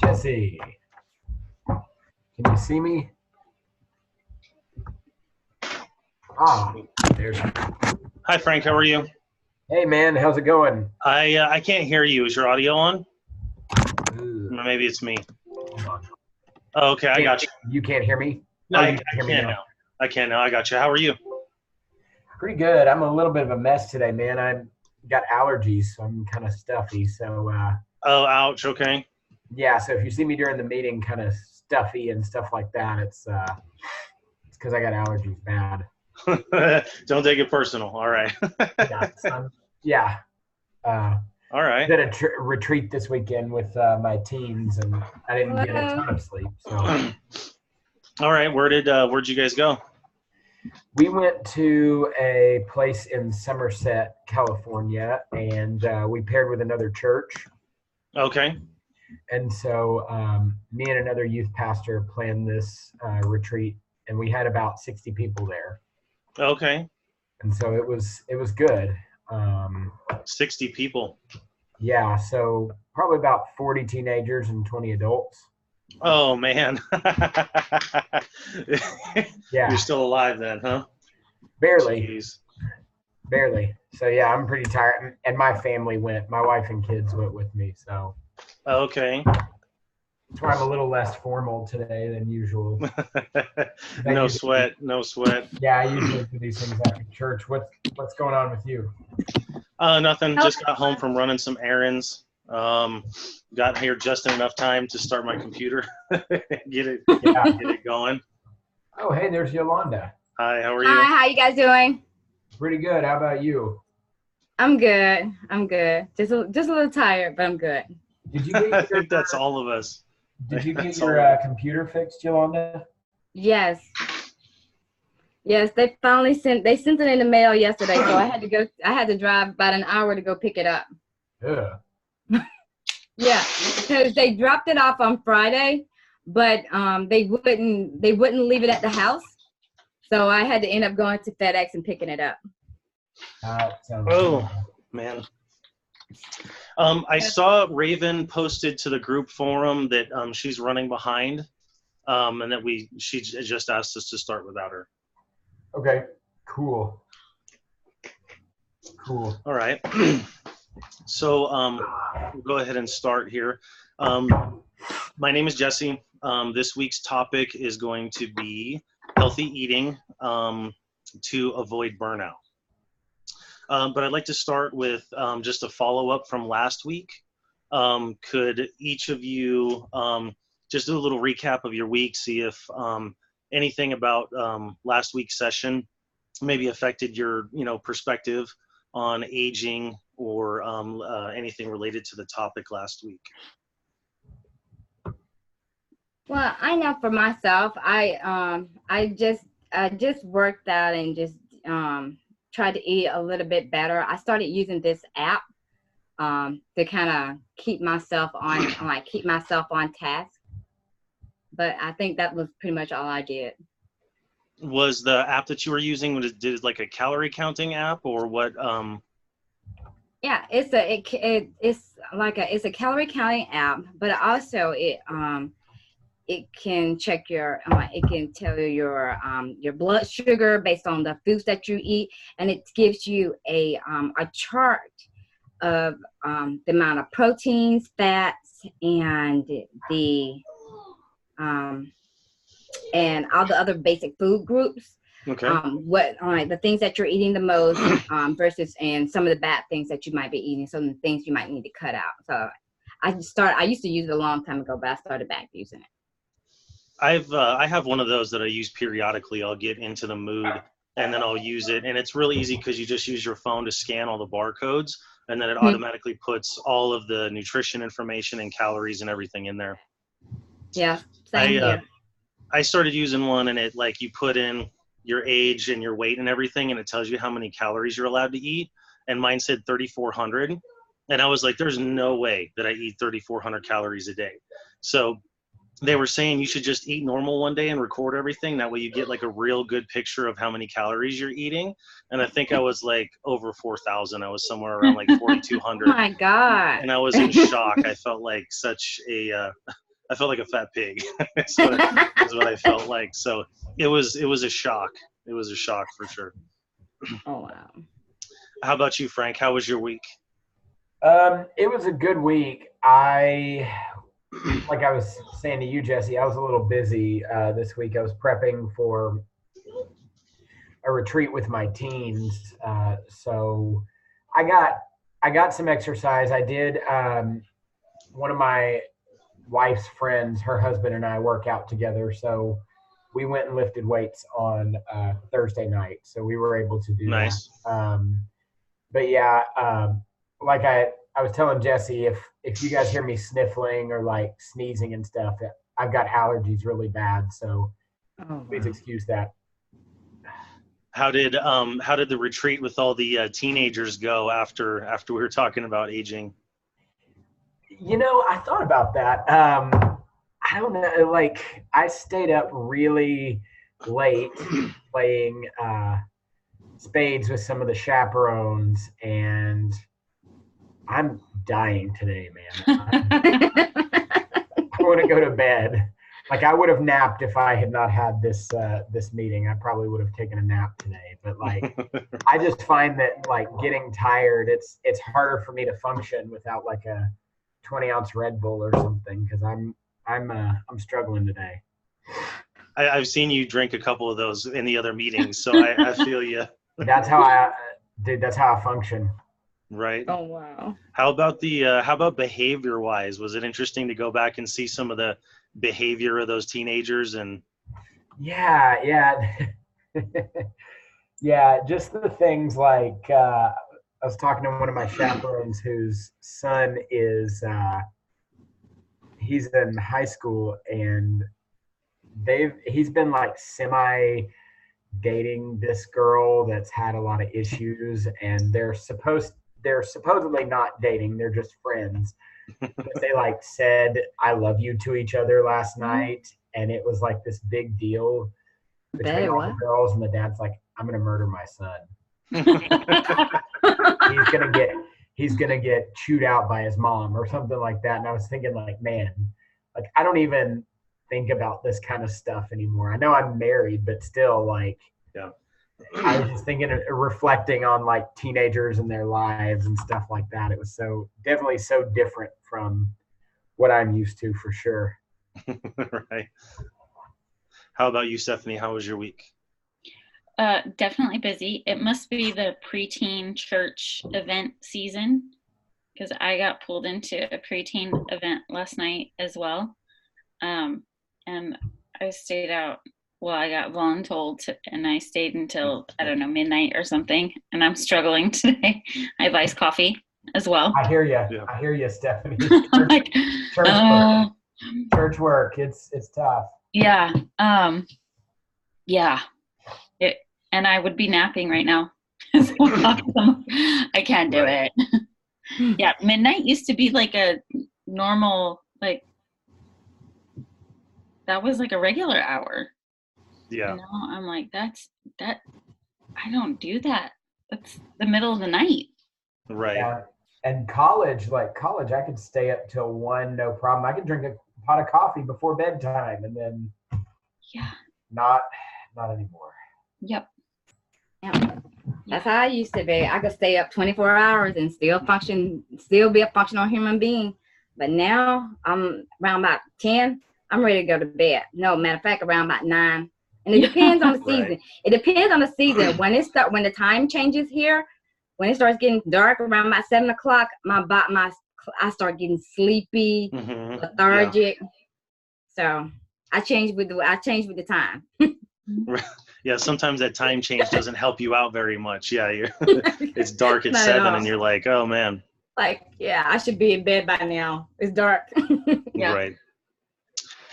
Jesse, can you see me? Ah, there's. Hi, Frank. How are you? Hey, man. How's it going? I can't hear you. Is your audio on? Ooh, Maybe it's me. hold on. Oh, okay, I got you. You can't hear me? No, Oh, I you can hear me can now. I can now. I got you. How are you? Pretty good. I'm a little bit of a mess today, man. I've got allergies, so I'm kind of stuffy. So, Oh, ouch. Okay. yeah. So if you see me during the meeting, kind of stuffy and stuff like that, it's because I got allergies bad. Don't take it personal. All right. Yeah. Yeah. All right. Did a retreat this weekend with my teens, and I didn't get a ton of sleep. So All right. Where'd you guys go? we went to a place in Somerset, California, and we paired with another church. Okay. And so me and another youth pastor planned this retreat, and we had about 60 people there. Okay. And so it was good. 60 people. Yeah, so probably about 40 teenagers and 20 adults. Oh, man. Yeah. You're still alive then, huh? Barely. Jeez. Barely. So yeah, I'm pretty tired. And my family went. My wife and kids went with me. So Okay. that's why I'm a little less formal today than usual. No sweat. No sweat. Yeah, I usually do these things after church. What's going on with you? Nothing. Just got home from running some errands. Got here just in enough time to start my computer, get it going. Oh, hey, there's Yolanda. Hi, how are you? Hi, how you guys doing? Pretty good. How about you? I'm good. Just a little tired, but I'm good. Did you get I think that's all of us. Did you get your computer fixed, Yolanda? Yes. Yes, they sent it in the mail yesterday, so I had to drive about an hour to go pick it up. Yeah. Yeah, because they dropped it off on Friday, but they wouldn't leave it at the house. So I had to end up going to FedEx and picking it up. Oh, man. I saw Raven posted to the group forum that she's running behind, and that she just asked us to start without her. Okay, cool. All right. So we'll go ahead and start here. My name is Jesse. This week's topic is going to be healthy eating to avoid burnout. But I'd like to start with just a follow-up from last week. Could each of you just do a little recap of your week, see if anything about last week's session maybe affected your perspective on aging or anything related to the topic last week? Well, I know for myself, I just worked out and just tried to eat a little bit better. I started using this app to kind of keep myself on task. But I think that was pretty much all I did. Was the app that you were using, did it like a calorie counting app or what? Yeah, it's a calorie counting app, but also it can check it can tell you your blood sugar based on the foods that you eat, and it gives you a chart of the amount of proteins, fats, and and all the other basic food groups. Okay. The things that you're eating the most versus and some of the bad things that you might be eating, some of the things you might need to cut out. So I used to use it a long time ago, but I started back using it. I have one of those that I use periodically. I'll get into the mood and then I'll use it, and it's really easy because you just use your phone to scan all the barcodes, and then it automatically puts all of the nutrition information and calories and everything in there. Yeah, same here. I started using one, and it you put in your age and your weight and everything, and it tells you how many calories you're allowed to eat. And mine said 3,400, and I was like, "There's no way that I eat 3,400 calories a day." So they were saying you should just eat normal one day and record everything. That way you get like a real good picture of how many calories you're eating. And I think I was like over 4,000. I was somewhere around like 4,200. Oh my God. And I was in shock. I felt like such a I felt like a fat pig. That's what I felt like. So it was a shock. It was a shock for sure. Oh wow. How about you, Frank? How was your week? It was a good week. Like I was saying to you, Jesse, I was a little busy this week. I was prepping for a retreat with my teens, so I got some exercise. I did. One of my wife's friends, her husband and I work out together, so we went and lifted weights on Thursday night. So we were able to do Nice. that. But yeah, like I was telling Jesse, if you guys hear me sniffling or like sneezing and stuff, I've got allergies really bad, so please excuse that. How did the retreat with all the teenagers go after we were talking about aging? You know, I thought about that. I don't know, like I stayed up really late playing spades with some of the chaperones, and I'm dying today, man. I want to go to bed. Like I would have napped if I had not had this meeting. I probably would have taken a nap today. But like, I just find that like getting tired, it's harder for me to function without like a 20-ounce Red Bull or something, because I'm struggling today. I've seen you drink a couple of those in the other meetings, so I feel you. That's how I function. Right. Oh wow. How about behavior wise? Was it interesting to go back and see some of the behavior of those teenagers? And yeah. Yeah, just the things like I was talking to one of my chaperones whose son is he's in high school, and he's been like semi dating this girl that's had a lot of issues, and they're supposedly not dating, they're just friends. But they like said I love you to each other last night, and it was like this big deal between all the girls, and the dad's like, I'm gonna murder my son. he's gonna get chewed out by his mom or something like that. And I was thinking like, man, like I don't even think about this kind of stuff anymore. I know I'm married, but still, like, yeah. I was just thinking, reflecting on like teenagers and their lives and stuff like that. It was definitely so different from what I'm used to, for sure. Right. How about you, Stephanie? How was your week? Definitely busy. It must be the preteen church event season, because I got pulled into a preteen event last night as well. And I stayed out. Well, I got voluntold and I stayed until, I don't know, midnight or something. And I'm struggling today. I have iced coffee as well. I hear you. Yeah. I hear you, Stephanie. Like, Church work. It's tough. Yeah. Yeah. And I would be napping right now. So I can't do it. Yeah. Midnight used to be like a normal, like, that was like a regular hour. Yeah. You know, I'm like, that I don't do that. That's the middle of the night. Right. Yeah. And college, I could stay up till 1, no problem. I could drink a pot of coffee before bedtime, and then not anymore. Yep. Yeah. That's how I used to be. I could stay up 24 hours and still be a functional human being. But now I'm around about 10, I'm ready to go to bed. No, matter of fact, around about 9. And it depends on the season. Right. It depends on the season. When the time changes here, when it starts getting dark around about 7 o'clock, I start getting sleepy, lethargic. Yeah. So I change with the time. Yeah, sometimes that time change doesn't help you out very much. Yeah, it's dark at 7 and you're like, oh man. Like, yeah, I should be in bed by now. It's dark. Yeah. Right.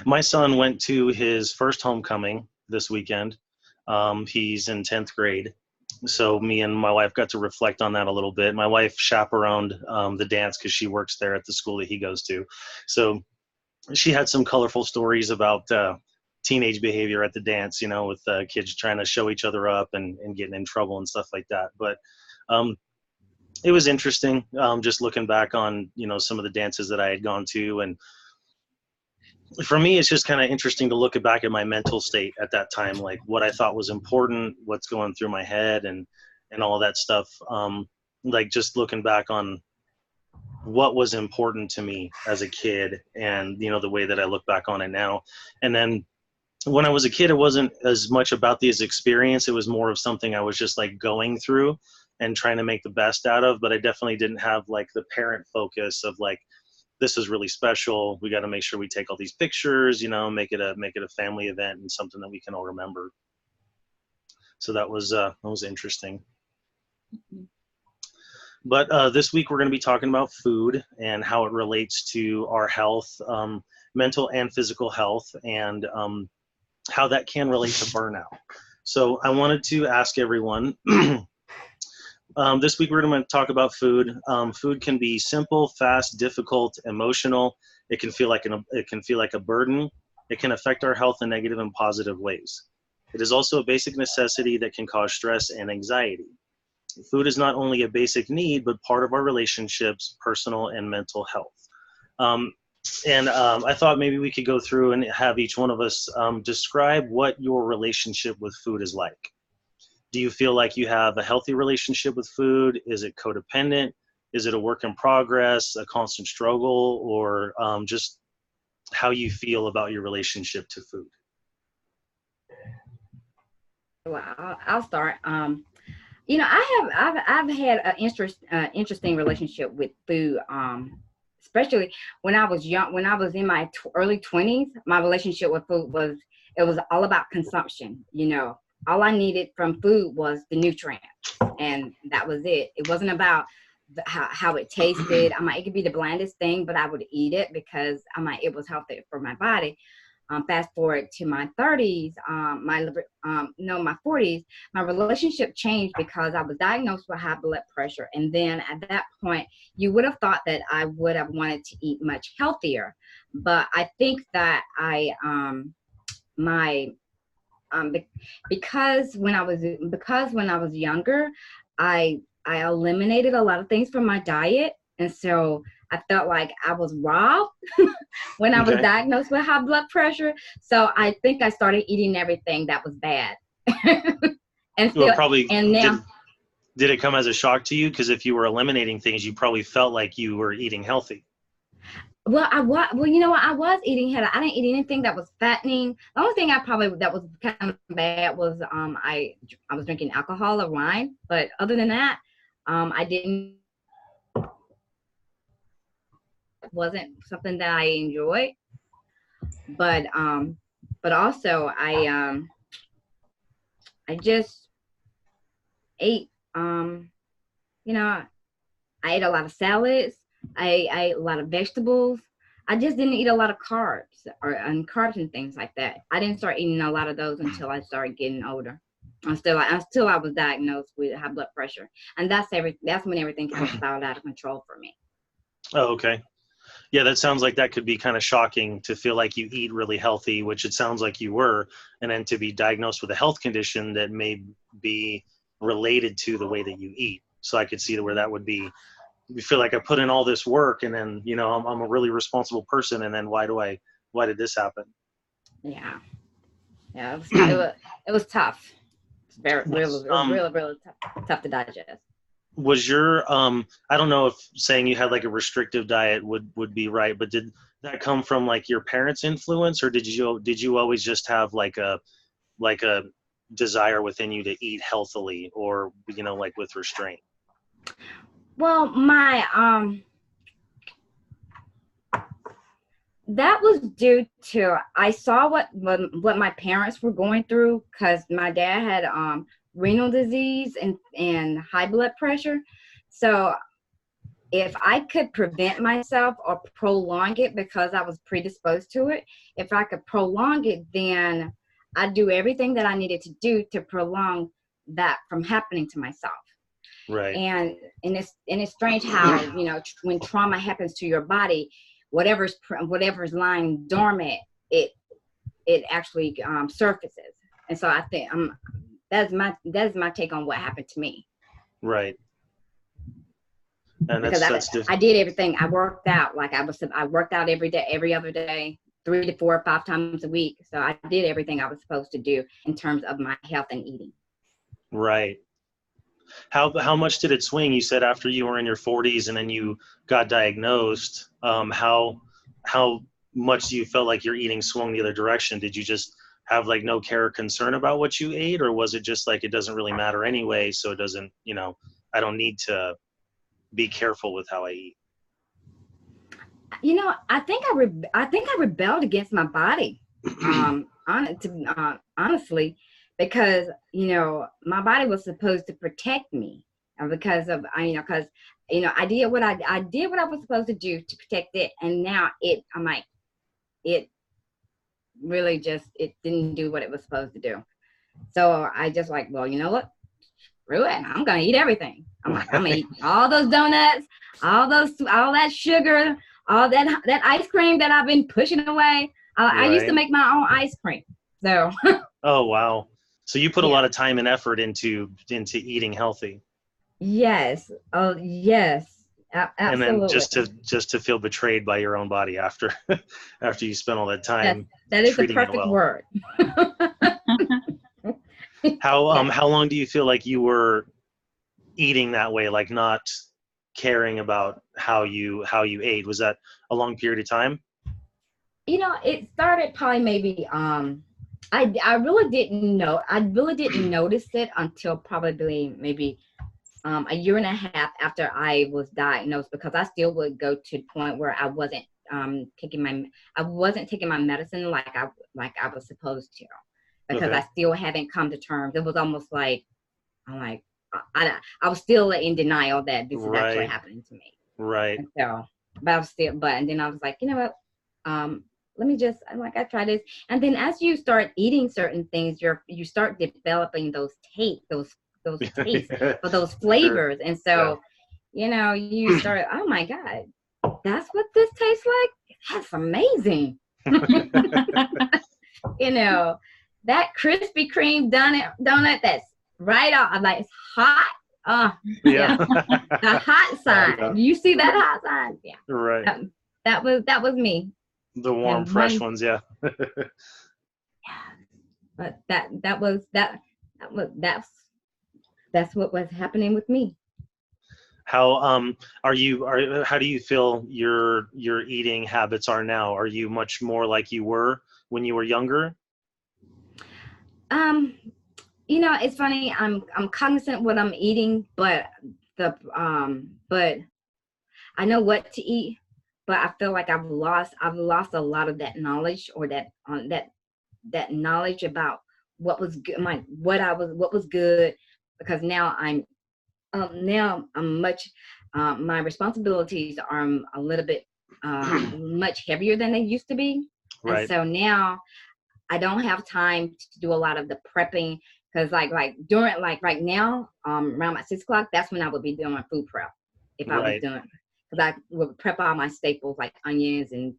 My son went to his first homecoming this weekend. He's in 10th grade. So me and my wife got to reflect on that a little bit. My wife chaperoned the dance because she works there at the school that he goes to. So she had some colorful stories about teenage behavior at the dance, you know, with kids trying to show each other up and getting in trouble and stuff like that. But it was interesting just looking back on, you know, some of the dances that I had gone to. And for me, it's just kind of interesting to look back at my mental state at that time, like what I thought was important, what's going through my head, and all that stuff. Like just looking back on what was important to me as a kid, and the way that I look back on it now. And then when I was a kid, it wasn't as much about this experience. It was more of something I was just like going through and trying to make the best out of. But I definitely didn't have like the parent focus of like, this is really special. We got to make sure we take all these pictures, make it a family event and something that we can all remember. So that was interesting. But this week we're going to be talking about food and how it relates to our health, mental and physical health, and how that can relate to burnout. So I wanted to ask everyone, this week we're going to talk about food. Food can be simple, fast, difficult, emotional. It can feel like a burden. It can affect our health in negative and positive ways. It is also a basic necessity that can cause stress and anxiety. Food is not only a basic need, but part of our relationships, personal and mental health. I thought maybe we could go through and have each one of us describe what your relationship with food is like. Do you feel like you have a healthy relationship with food? Is it codependent? Is it a work in progress, a constant struggle, or just how you feel about your relationship to food? Well, I'll start. I've had an interesting relationship with food. Especially when I was young, when I was in my early 20s, my relationship with food was all about consumption. All I needed from food was the nutrients, and that was it. It wasn't about how it tasted. It could be the blandest thing, but I would eat it because it was healthy for my body. Fast forward to my 30s, my 40s, my relationship changed because I was diagnosed with high blood pressure. And then at that point, you would have thought that I would have wanted to eat much healthier. But I think that because when I was younger, I eliminated a lot of things from my diet. And so I felt like I was robbed when I was diagnosed with high blood pressure. So I think I started eating everything that was bad. And now, did it come as a shock to you? Because if you were eliminating things, you probably felt like you were eating healthy. Well, I was eating healthy. I didn't eat anything that was fattening. The only thing that was kind of bad was I was drinking alcohol or wine. But other than that, I didn't. Wasn't something that I enjoyed, but also I just ate I ate a lot of salads. I ate a lot of vegetables. I just didn't eat a lot of carbs carbs and things like that. I didn't start eating a lot of those until I started getting older. Until I was diagnosed with high blood pressure, and that's when everything kind of spiraled out of control for me. Oh, okay. Yeah, that sounds like that could be kind of shocking to feel like you eat really healthy, which it sounds like you were, and then to be diagnosed with a health condition that may be related to the way that you eat. So I could see where that would be. You feel like I put in all this work, and then I'm a really responsible person, and then why did this happen? Yeah, it was tough. It was really tough to digest. Was your I don't know if saying you had like a restrictive diet would be right, but did that come from like your parents' influence, or did you always just have like a desire within you to eat healthily, or like with restraint? Well, that was due to I saw what my parents were going through, because my dad had renal disease and high blood pressure. So if I could prevent myself or prolong it, because I was predisposed to it, if I could prolong it, then I'd do everything that I needed to do to prolong that from happening to myself. Right. And it's strange how, when trauma happens to your body, whatever's lying dormant, it actually surfaces. And so I think that's my take on what happened to me. Right. And because I did everything. I worked out. I worked out every day, every other day. 3 to 4 or 5 times a week. So I did everything I was supposed to do in terms of my health and eating. Right. How much did it swing? You said after you were in your 40s and then you got diagnosed. How much do you felt like your eating swung the other direction? Did you just have like no care or concern about what you ate, or was it just like it doesn't really matter anyway, so it doesn't, I don't need to be careful with how I eat? I think I rebelled against my body, honestly, because my body was supposed to protect me, because of because I did what I did what I was supposed to do to protect it, and now I'm like, it really just, it didn't do what it was supposed to do. So I just like, well, you know what? Screw it. I'm gonna eat everything. I'm like, I'm gonna eat all those donuts, all that sugar, all that ice cream that I've been pushing away. I used to make my own ice cream. So. Oh wow! So you put a Yeah. lot of time and effort into eating healthy. Yes. Oh yes. Absolutely. And then just to feel betrayed by your own body after you spent all that time. That is the treating it perfect well. word. How long do you feel like you were eating that way, like not caring about how you ate? Was that a long period of time? It started probably maybe I really didn't notice it until probably maybe a year and a half after I was diagnosed, because I still would go to the point where I wasn't taking my medicine like I was supposed to, because Okay. I still hadn't come to terms. It was almost like I'm like I was still in denial that this is actually happening to me. Right. And so, and then I was like, you know what? Let me just, I try this. And then as you start eating certain things, you start developing those tastes for those flavors. Sure. And so, you start, oh my God, that's what this tastes like? That's amazing. That Krispy Kreme donut that's right off. I'm like, it's hot. Yeah. The hot sign. You see that hot sign? Yeah. Right. That was me. The warm, fresh ones, yeah. But that's what was happening with me. How how do you feel your eating habits are now? Are you much more like you were when you were younger? It's funny. I'm cognizant of what I'm eating, but but I know what to eat. But I feel like I've lost a lot of that knowledge, or that knowledge about what was good, what was good, because now I'm much my responsibilities are a little bit much heavier than they used to be. Right. And so now I don't have time to do a lot of the prepping, because like during right now around my 6 o'clock, that's when I would be doing my food prep if I was doing. Because I would prep all my staples like onions and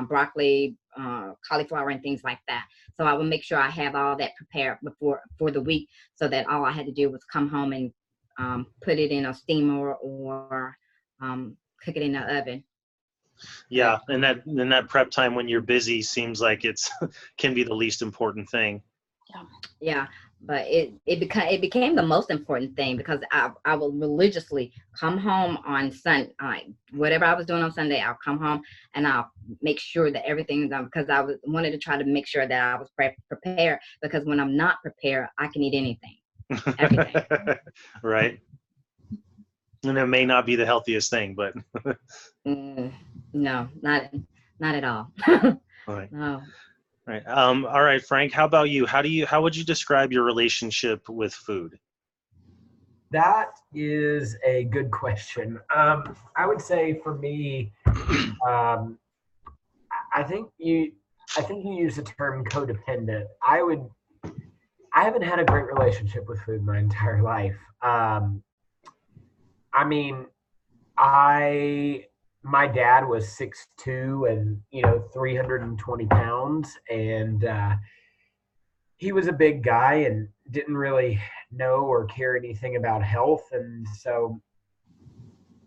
broccoli, cauliflower, and things like that. So I would make sure I have all that prepared for the week, so that all I had to do was come home and put it in a steamer or cook it in the oven. Yeah, and that prep time when you're busy seems like it's can be the least important thing. Yeah. But it became the most important thing, because I will religiously come home on Sunday. Whatever I was doing on Sunday, I'll come home and I'll make sure that everything is done, because I wanted to try to make sure that I was prepared, because when I'm not prepared, I can eat anything, everything. Right. And it may not be the healthiest thing, but no, not at all. Right. No. Right. All right, Frank, how about you? How would you describe your relationship with food? That is a good question. I would say for me, I think you use the term codependent. I haven't had a great relationship with food my entire life. I mean, my dad was 6'2" and 320 pounds, and he was a big guy and didn't really know or care anything about health. And so,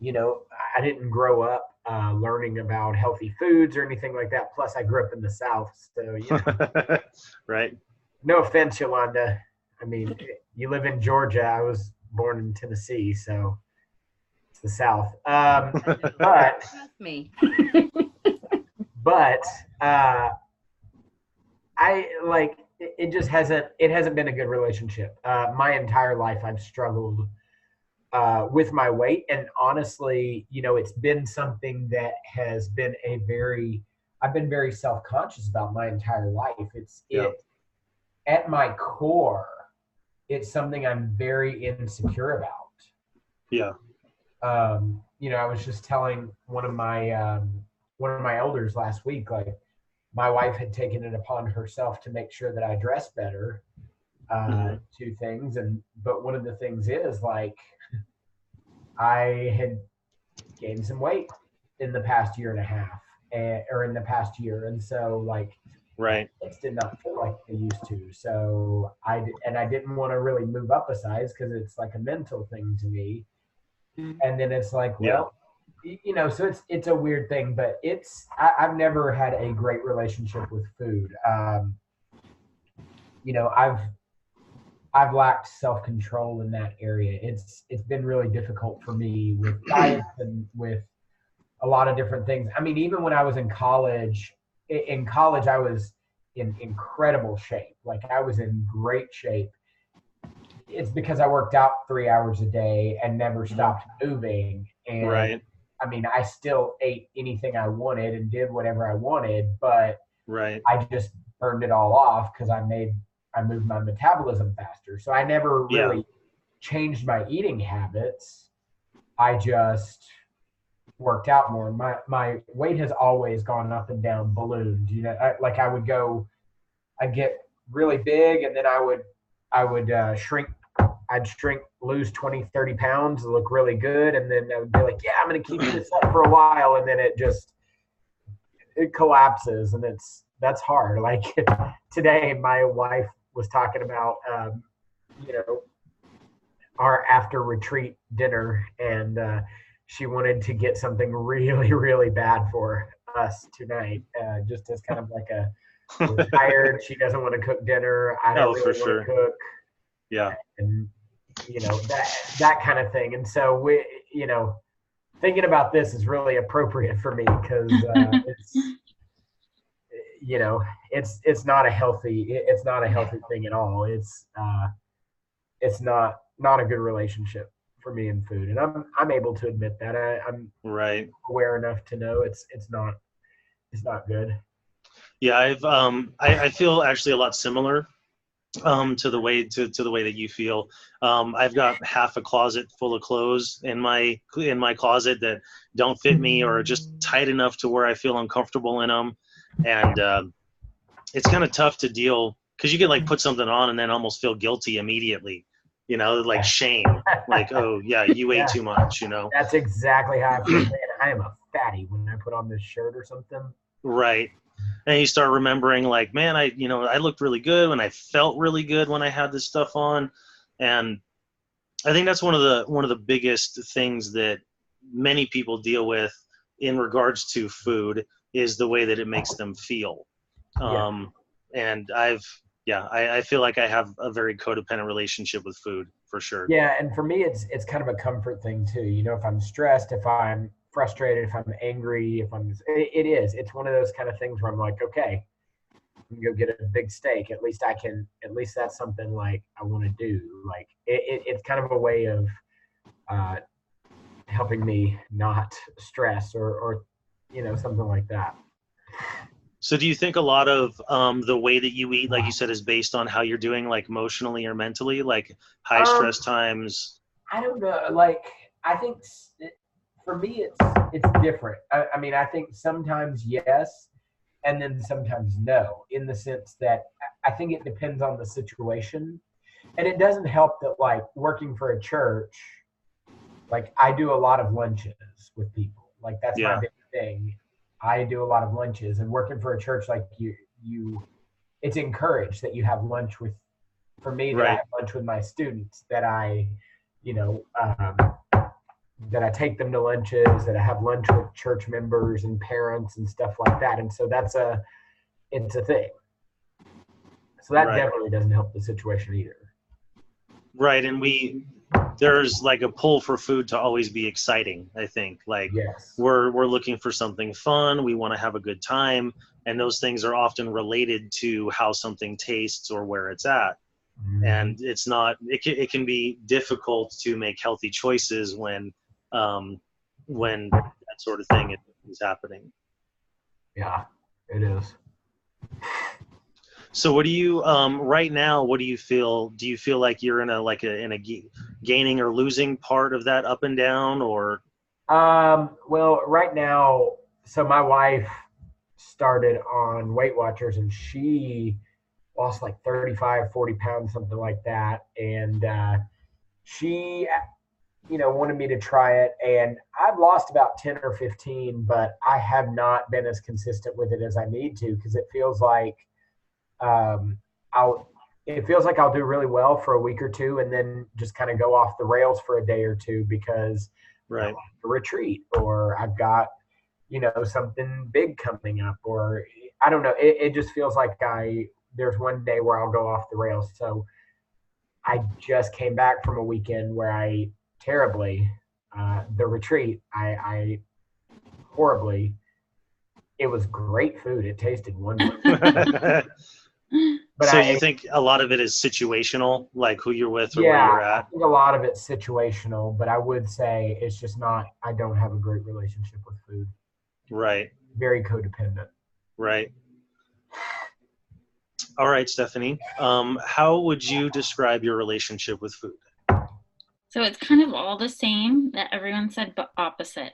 I didn't grow up learning about healthy foods or anything like that. Plus, I grew up in the South, so Right. no offense, Yolanda. I mean, you live in Georgia. I was born in Tennessee, so it's the South. But Trust me. but I like it. Just hasn't been a good relationship. My entire life, I've struggled with my weight, and honestly, it's been something that has been I've been very self-conscious about my entire life. At my core, it's something I'm very insecure about. Yeah. I was just telling one of my elders last week, like my wife had taken it upon herself to make sure that I dress better, to things. But one of the things is like, I had gained some weight in the past year and a half, or in the past year. And so like, right. It did not feel like they used to. So I didn't want to really move up a size because it's like a mental thing to me. And then it's like, well, so it's a weird thing, but I've never had a great relationship with food. I've lacked self-control in that area. It's been really difficult for me with diets and with a lot of different things. I mean, even when I was in college, I was in incredible shape. Like I was in great shape. It's because I worked out 3 hours a day and never stopped moving. And right. I mean, I still ate anything I wanted and did whatever I wanted, but right. I just burned it all off because I moved my metabolism faster. So I never really changed my eating habits. I just worked out more. My weight has always gone up and down, ballooned. I'd get really big, and then I would shrink. I'd shrink, lose 20, 30 pounds, look really good, and then I would be like, yeah, I'm going to keep this up for a while, and then it collapses, and that's hard. Like today, my wife was talking about our after retreat dinner, and she wanted to get something really, really bad for us tonight, just as kind of like we're tired. She doesn't want to cook dinner. I don't really want to cook. Yeah. And that kind of thing. And so we, thinking about this is really appropriate for me because it's not a healthy thing at all. It's not a good relationship for me in food, and I'm able to admit that. I'm right. aware enough to know it's not good. Yeah, I feel actually a lot similar to the way that you feel. I've got half a closet full of clothes in my closet that don't fit me or are just tight enough to where I feel uncomfortable in them, and it's kind of tough to deal because you can like put something on and then almost feel guilty immediately, like shame, like, oh yeah, you ate too much, That's exactly how I feel. Man, I am a fatty when I put on this shirt or something. Right. And you start remembering like, man, I looked really good when I felt really good when I had this stuff on. And I think that's one of the biggest things that many people deal with in regards to food is the way that it makes them feel. And I feel like I have a very codependent relationship with food for sure. Yeah. And for me, it's kind of a comfort thing too. If I'm stressed, if I'm frustrated, if I'm angry, it's one of those kind of things where I'm like, okay, I can go get a big steak. At least that's something like I want to do. Like it's kind of a way of helping me not stress or something like that. So do you think a lot of the way that you eat, like you said, is based on how you're doing, like emotionally or mentally, like high stress times? I don't know. Like, I think for me, it's different. I mean, I think sometimes yes, and then sometimes no, in the sense that I think it depends on the situation. And it doesn't help that, like, working for a church, like, I do a lot of lunches with people. Like, that's my big thing. I do a lot of lunches, and working for a church, like it's encouraged that you have lunch with, for me, that I have lunch with my students, that I, that I take them to lunches, that I have lunch with church members and parents and stuff like that. And so it's a thing. So that Right. definitely doesn't help the situation either. Right. And there's like a pull for food to always be exciting, I think. Like Yes. we're looking for something fun. We want to have a good time. And those things are often related to how something tastes or where it's at. Mhm. And it can be difficult to make healthy choices when that sort of thing is happening. Yeah, it is. So what do you right now? What do you feel? Do you feel like you're in a gaining or losing part of that up and down, or? Well, right now, so my wife started on Weight Watchers and she lost like 35, 40 pounds, something like that. And she, wanted me to try it. And I've lost about 10 or 15, but I have not been as consistent with it as I need to because it feels like um, I'll do really well for a week or two and then just kind of go off the rails for a day or two because Right. I'm on a retreat or I've got, something big coming up or I don't know. It just feels like there's one day where I'll go off the rails. So I just came back from a weekend where I terribly, the retreat, I horribly, it was great food. It tasted wonderful. But So you think a lot of it is situational, like who you're with or where yeah, you're I at? think a lot of it's situational, but I would say it's just not, I don't have a great relationship with food. Right. Very codependent. Right. All right, Stephanie. How would you describe your relationship with food? So it's kind of all the same that everyone said, but opposite.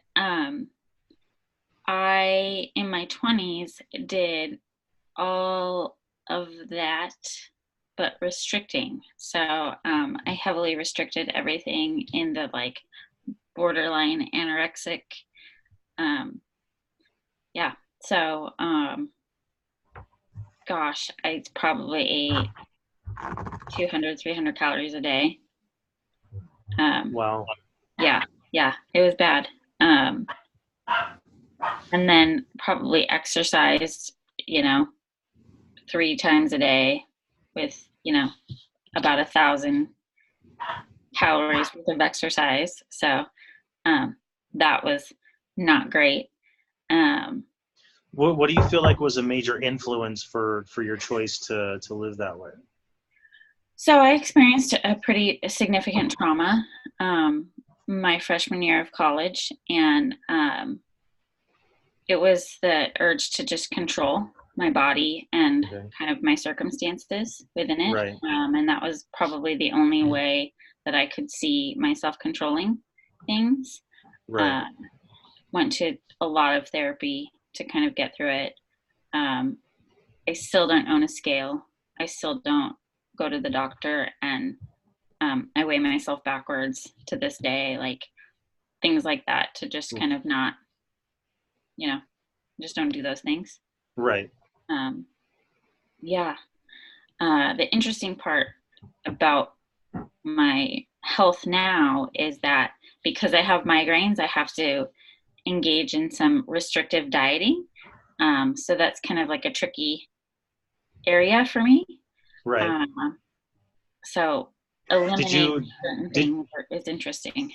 I, in my 20s, did all of that, but restricting. So I heavily restricted everything in the like borderline anorexic. Yeah. So, gosh, I probably ate 200, 300 calories a day. Wow. Yeah, it was bad. And then probably exercised, 3 times a day with, about 1,000 calories worth of exercise. So that was not great. What do you feel like was a major influence for your choice to live that way? So I experienced a pretty significant trauma my freshman year of college, and it was the urge to just control my body and kind of my circumstances within it. Right. And that was probably the only way that I could see myself controlling things. Right. Went to a lot of therapy to kind of get through it. I still don't own a scale. I still don't go to the doctor, and I weigh myself backwards to this day, like things like that, to just kind of not, just don't do those things. Right. Yeah. The interesting part about my health now is that because I have migraines, I have to engage in some restrictive dieting. So that's kind of like a tricky area for me. Right. So eliminating certain things is interesting.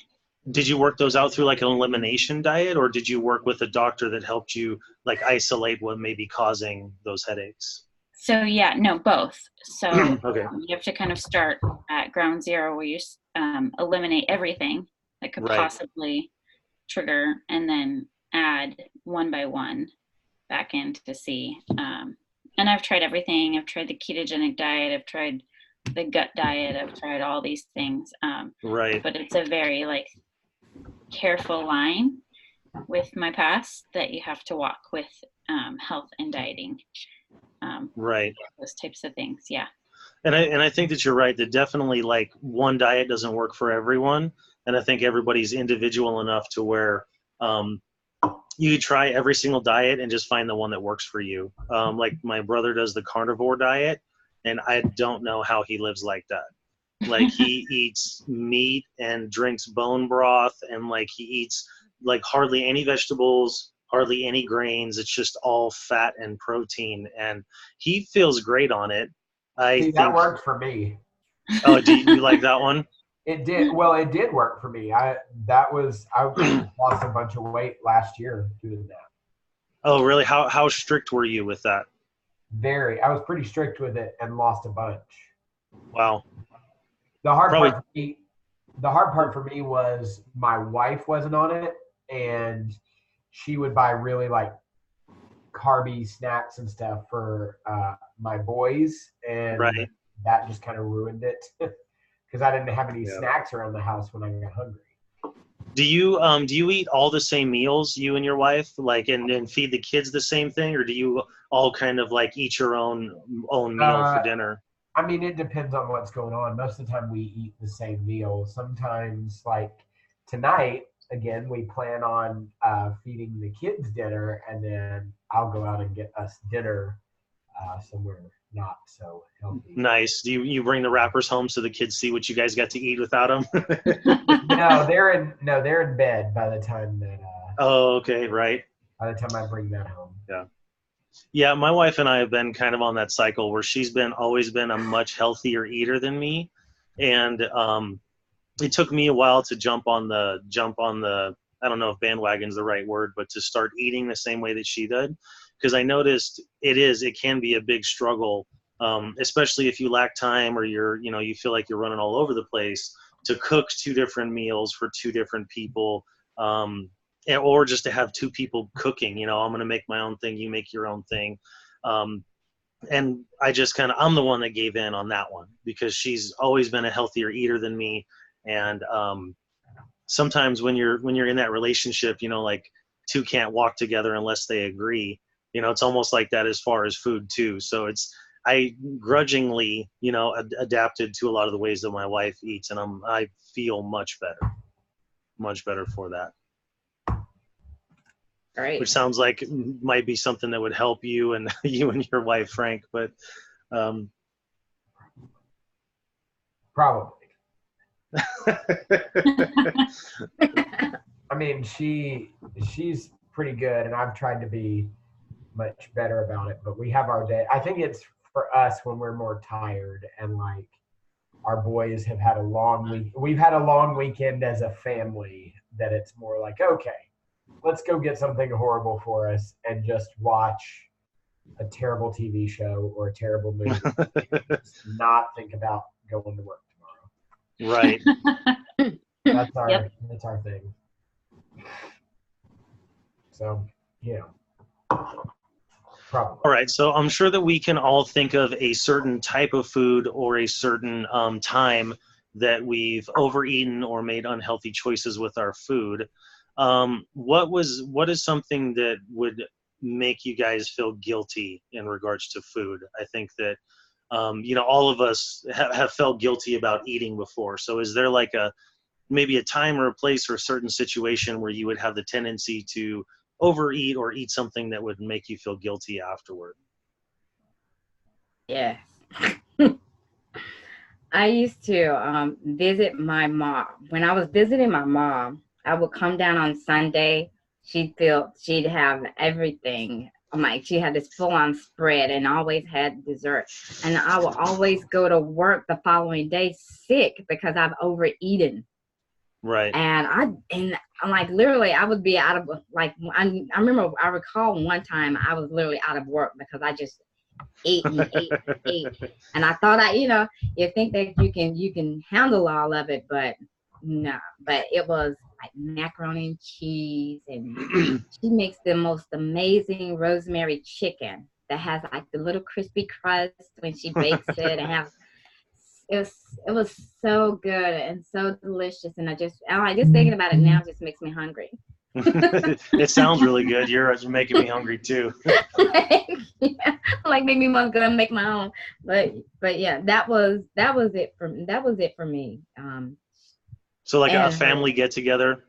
Did you work those out through like an elimination diet, or did you work with a doctor that helped you like isolate what may be causing those headaches? So yeah, no, both. So Okay. you have to kind of start at ground zero where you eliminate everything that could possibly trigger, and then add one by one back in to see. And I've tried everything. I've tried the ketogenic diet. I've tried the gut diet. I've tried all these things. But it's a very like careful line with my past that you have to walk with health and dieting. Those types of things. Yeah. And I think that you're right, that definitely like one diet doesn't work for everyone. And I think everybody's individual enough to where you try every single diet and just find the one that works for you. Like my brother does the carnivore diet, and I don't know how he lives like that. Like he eats meat and drinks bone broth, and like he eats like hardly any vegetables, hardly any grains. It's just all fat and protein, and he feels great on it. I See, that think. worked for me. Oh, do you like that one? It did. Well, it did work for me. I lost a bunch of weight last year doing that. Oh, really? How strict were you with that? I was pretty strict with it and lost a bunch. Wow. The hard Probably. part for me was my wife wasn't on it, and she would buy really like carby snacks and stuff for my boys, and Right. that just kind of ruined it because I didn't have any snacks around the house when I got hungry. Do you eat all the same meals, you and your wife, like, and feed the kids the same thing, or do you all kind of like eat your own meal for dinner? I mean, it depends on what's going on. Most of the time we eat the same meal. Sometimes, like tonight, again, we plan on feeding the kids dinner, and then I'll go out and get us dinner somewhere not so healthy. Nice. Do you bring the wrappers home so the kids see what you guys got to eat without them? No, they're in bed by the time that. Oh, okay, right. By the time I bring that home. Yeah. Yeah, my wife and I have been kind of on that cycle where she's always been a much healthier eater than me, and it took me a while to jump on the I don't know if bandwagon's the right word, but to start eating the same way that she did, because I noticed it can be a big struggle, especially if you lack time or you feel like you're running all over the place, to cook 2 different meals for 2 different people. Or just to have 2 people cooking, I'm going to make my own thing, you make your own thing. And I'm the one that gave in on that one because she's always been a healthier eater than me. And sometimes when you're in that relationship, like 2 can't walk together unless they agree. It's almost like that as far as food too. So I grudgingly, adapted to a lot of the ways that my wife eats, and I feel much better for that. Right. Which sounds like it might be something that would help you and your wife, Frank, but probably. I mean, she's pretty good, and I've tried to be much better about it, but we have our day. I think it's for us when we're more tired and like our boys have had a long week. We've had a long weekend as a family that it's more like, okay, let's go get something horrible for us and just watch a terrible TV show or a terrible movie. Not think about going to work tomorrow. Right. That's our thing. So, probably. All right. So I'm sure that we can all think of a certain type of food or a certain time that we've overeaten or made unhealthy choices with our food. What is something that would make you guys feel guilty in regards to food? I think that, all of us have felt guilty about eating before. So is there like maybe a time or a place or a certain situation where you would have the tendency to overeat or eat something that would make you feel guilty afterward? Yeah. I used to visit my mom. When I was visiting my mom, I would come down on Sunday. She'd have everything. She had this full-on spread and always had dessert. And I would always go to work the following day sick because I've overeaten. Right. And I'm like, literally, I would be out of, like, I recall one time I was literally out of work because I just ate and ate and ate. And I thought you think that you can handle all of it, but no. But it was like macaroni and cheese, and she makes the most amazing rosemary chicken that has like the little crispy crust when she bakes it, and it was so good and so delicious, and just thinking about it now just makes me hungry. It sounds really good. You're making me hungry too. Like make me want to go and make my own. But yeah, that was it for me. So like a family get together,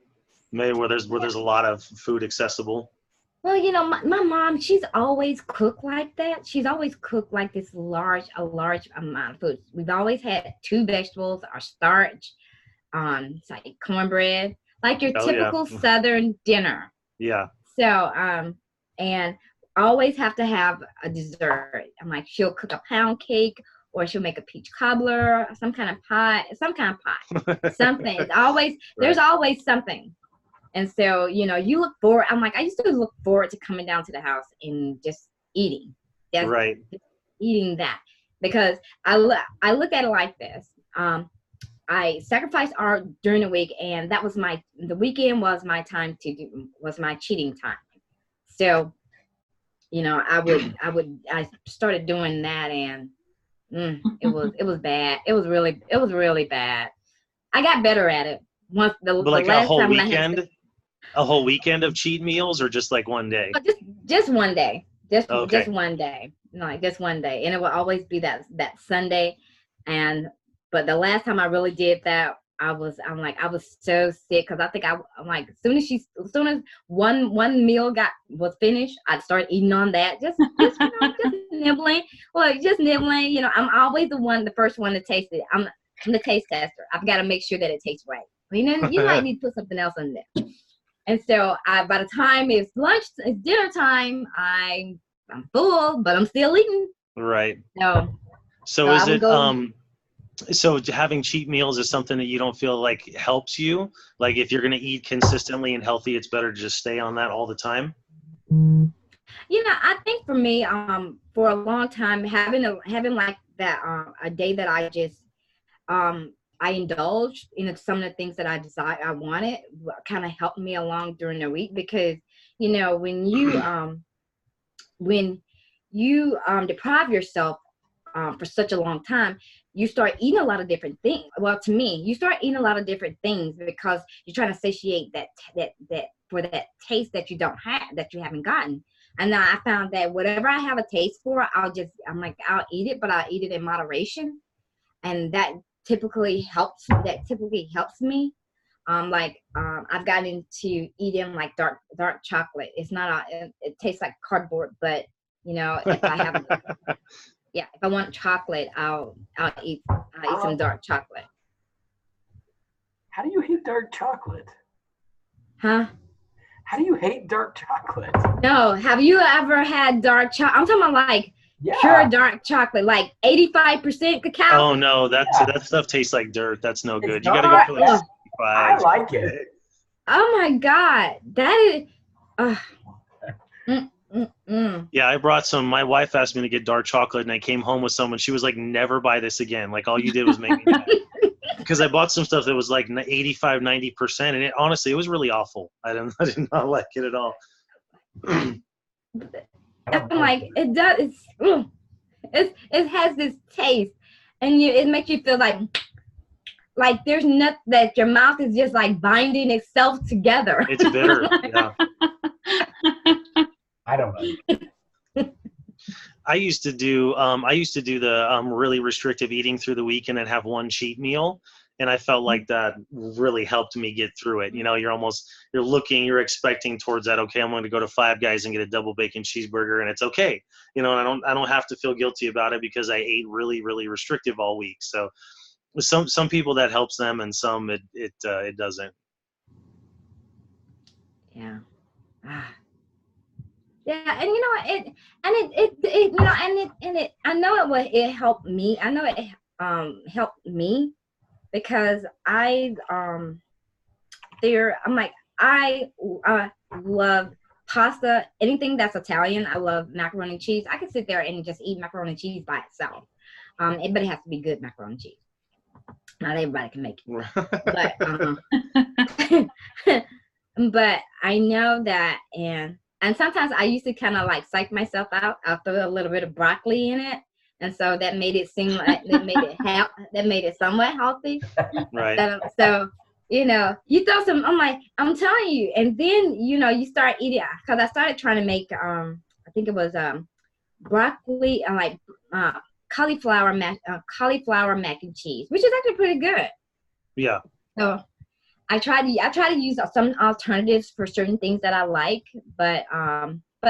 maybe where there's a lot of food accessible. Well, my mom, she's always cooked like that. She's always cooked like a large amount of food. We've always had two vegetables, our starch, it's like cornbread, like your Oh yeah. typical Southern dinner. Yeah. So, and always have to have a dessert. I'm like, she'll cook a pound cake, or she'll make a peach cobbler, some kind of pie, something. It's always, there's always something. And so, you look forward. I'm like, I used to look forward to coming down to the house and just eating. Right. Just eating that, because I look at it like this. I sacrificed art during the week, and that was the weekend was my time was my cheating time. So, I started doing that, and it was bad. It was really bad. I got better at it once the But last time I had a whole weekend of cheat meals, or just like one day? just one day, just one day, just one day, and it will always be that Sunday. But the last time I really did that, I was so sick, because I think I'm like, as soon as one meal was finished, I'd start eating on that, just nibbling. Well, just nibbling. I'm always the first one to taste it. I'm the taste tester. I've got to make sure that it tastes right. You might need to put something else in there. And so by the time it's dinner time, I'm full, but I'm still eating. Right. So is it so having cheat meals is something that you don't feel like helps you? Like, if you're going to eat consistently and healthy, it's better to just stay on that all the time? I think for me, for a long time, having like that, a day that I just, I indulged in some of the things that I wanted, kind of helped me along during the week, because, when you deprive yourself for such a long time, you start eating a lot of different things. Well, to me, you start eating a lot of different things because you're trying to satiate that for that taste that you haven't gotten. And then I found that whatever I have a taste for, I'll eat it, but I'll eat it in moderation. And that typically helps me. I've gotten into eating like dark chocolate. It's not it tastes like cardboard, but if I have if I want chocolate, I'll eat some dark chocolate. How do you hate dark chocolate? Huh? How do you hate dark chocolate? No, have you ever had dark chocolate? I'm talking about like pure dark chocolate, like 85% cacao. Oh no, that stuff tastes like dirt. That's no good. You gotta go for like 65. I like it. Oh my God, that is. Yeah, I brought some. My wife asked me to get dark chocolate, and I came home with some, and she was like, "Never buy this again. Like, all you did was make me mad." Because I bought some stuff that was like 85, 90%, and it was really awful. I did not like it at all. I'm like, it does. It has this taste, and it makes you feel like there's nothing, that your mouth is just like binding itself together. It's bitter. Yeah. I don't know. I used to do the really restrictive eating through the week and then have one cheat meal. And I felt like that really helped me get through it. You're expecting towards that. Okay, I'm going to go to Five Guys and get a double bacon cheeseburger, and it's okay. And I don't have to feel guilty about it because I ate really, really restrictive all week. So some people that helps them, and some it doesn't. Yeah. Yeah, and I know it helped me. I know it helped me because I love pasta, anything that's Italian. I love macaroni and cheese. I can sit there and just eat macaroni and cheese by itself. But it has to be good macaroni and cheese. Not everybody can make it. But I know that, and sometimes I used to kind of like psych myself out. I'll throw a little bit of broccoli in it, and so that made it seem like that made it somewhat healthy. Right. So you throw some. I'm telling you, and then you start eating, because I started trying to make I think it was broccoli and cauliflower mac and cheese, which is actually pretty good. Yeah. So I try to use some alternatives for certain things that I like, but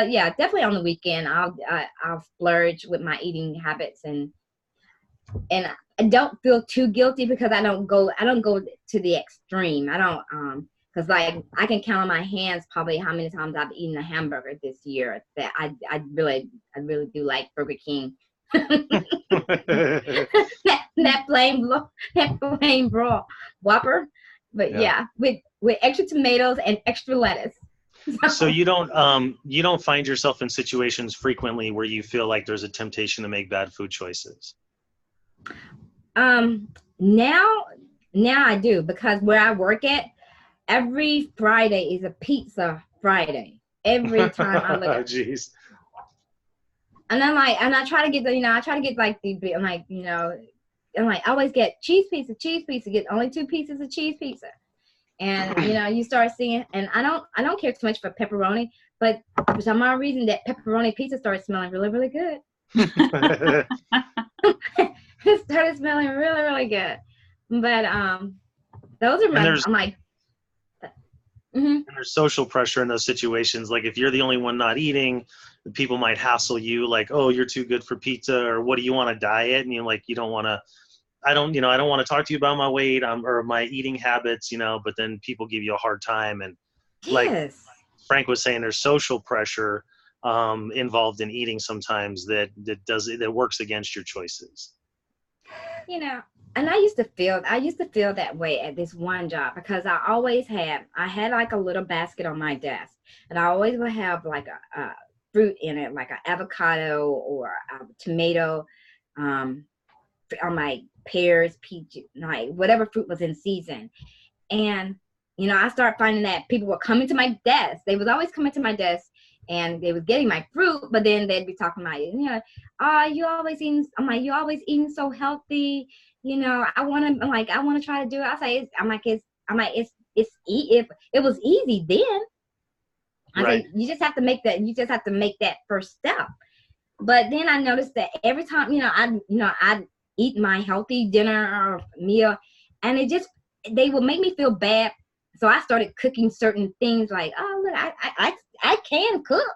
yeah, definitely on the weekend I'll splurge with my eating habits, and I don't feel too guilty because I don't go to the extreme. I don't because like I can count on my hands probably how many times I've eaten a hamburger this year. That I really do like Burger King. that plain broad Whopper, but yeah, with extra tomatoes and extra lettuce. So you don't find yourself in situations frequently where you feel like there's a temptation to make bad food choices? Now I do, because where I work at, every Friday is a pizza Friday. Every time I look at Jeez. And I'm like, and I try to get like I'm like, I always get cheese pizza, get only 2 pieces of cheese pizza. And, you start seeing, and I don't care too much for pepperoni, but for some odd reason that pepperoni pizza started smelling really, really good. It started smelling really, really good. But, those are I'm like, and there's social pressure in those situations. Like if you're the only one not eating, people might hassle you like, oh, you're too good for pizza, or what do you want to diet? And you're like, you don't want to, I don't want to talk to you about my weight or my eating habits, but then people give you a hard time. And like Frank was saying, there's social pressure involved in eating sometimes that works against your choices. And I used to feel that way at this one job, because I had like a little basket on my desk, and I always would have like a fruit in it, like an avocado or a tomato, on my pears, peaches, like whatever fruit was in season. And I started finding that people were coming to my desk. They was always coming to my desk, and they was getting my fruit, but then they'd be talking about you always eating. I'm like, you always eating so healthy. I want to try to do it. I say, if it was easy then. I say, you just have to make that first step. But then I noticed that every time, I'd eat my healthy dinner or meal, and they would make me feel bad. So I started cooking certain things like, oh, look, I can cook,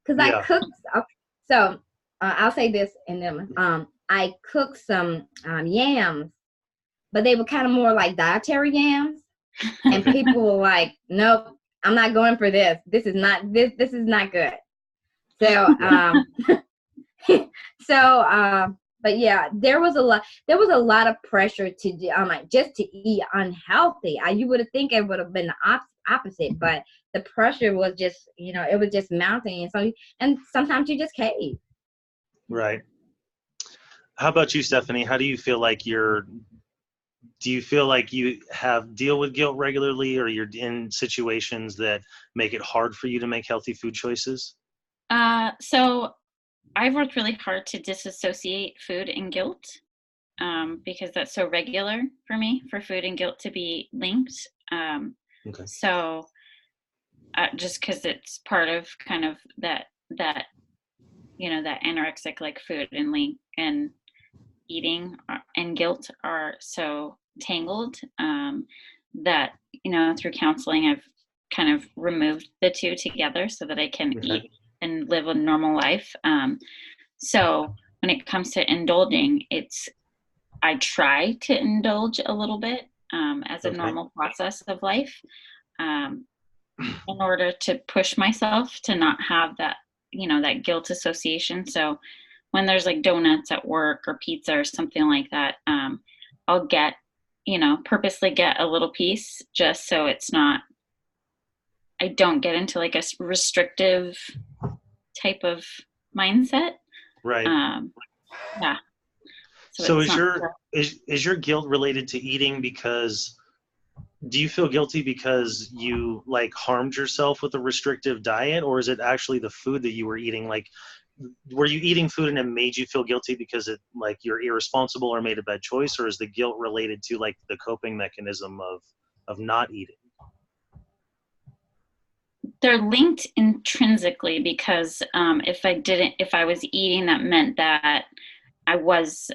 because I cook. So I'll say this, and then I cooked some yams, but they were kind of more like dietary yams, and people were like, nope, I'm not going for this. This is not good. So but yeah, there was a lot of pressure to do, just to eat unhealthy. You would have think it would have been the opposite, but the pressure was just, it was just mounting, and sometimes you just cave. Right. How about you, Stephanie? How do you feel like do you feel like you deal with guilt regularly, or you're in situations that make it hard for you to make healthy food choices? So I've worked really hard to disassociate food and guilt, because that's so regular for me, for food and guilt to be linked. Okay. So just because it's part of kind of that that anorexic, like food and eating and guilt are so tangled, that through counseling I've kind of removed the two together so that I can eat and live a normal life. So when it comes to indulging, I try to indulge a little bit as a normal process of life, in order to push myself to not have that that guilt association. So when there's like donuts at work or pizza or something like that, I'll purposely get a little piece, just so I don't get into like a restrictive type of mindset. Right. Yeah. So is your guilt related to eating do you feel guilty because you like harmed yourself with a restrictive diet, or is it actually the food that you were eating? Like, were you eating food and it made you feel guilty because it like you're irresponsible or made a bad choice, or is the guilt related to like the coping mechanism of not eating? They're linked intrinsically, because if I was eating, that meant that I was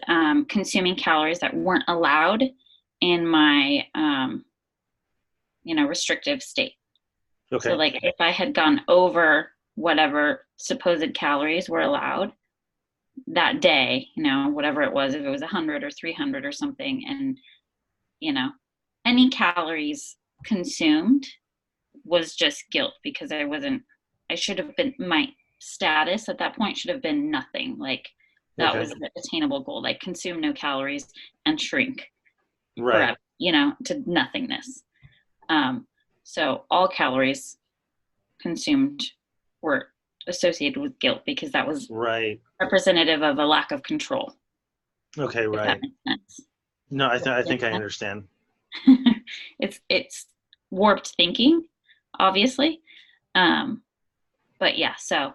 consuming calories that weren't allowed in my restrictive state. Okay. So like if I had gone over whatever supposed calories were allowed that day, whatever it was, if it was 100 or 300 or something, and, any calories consumed was just guilt, because I should have been, my status at that point should have been nothing. Like that Okay. was the attainable goal, like consume no calories and shrink Right. forever, to nothingness. So all calories consumed were associated with guilt, because that was Right. representative of a lack of control. Okay. If Right. that makes sense. No, I think I understand. It's warped thinking, obviously. But yeah, so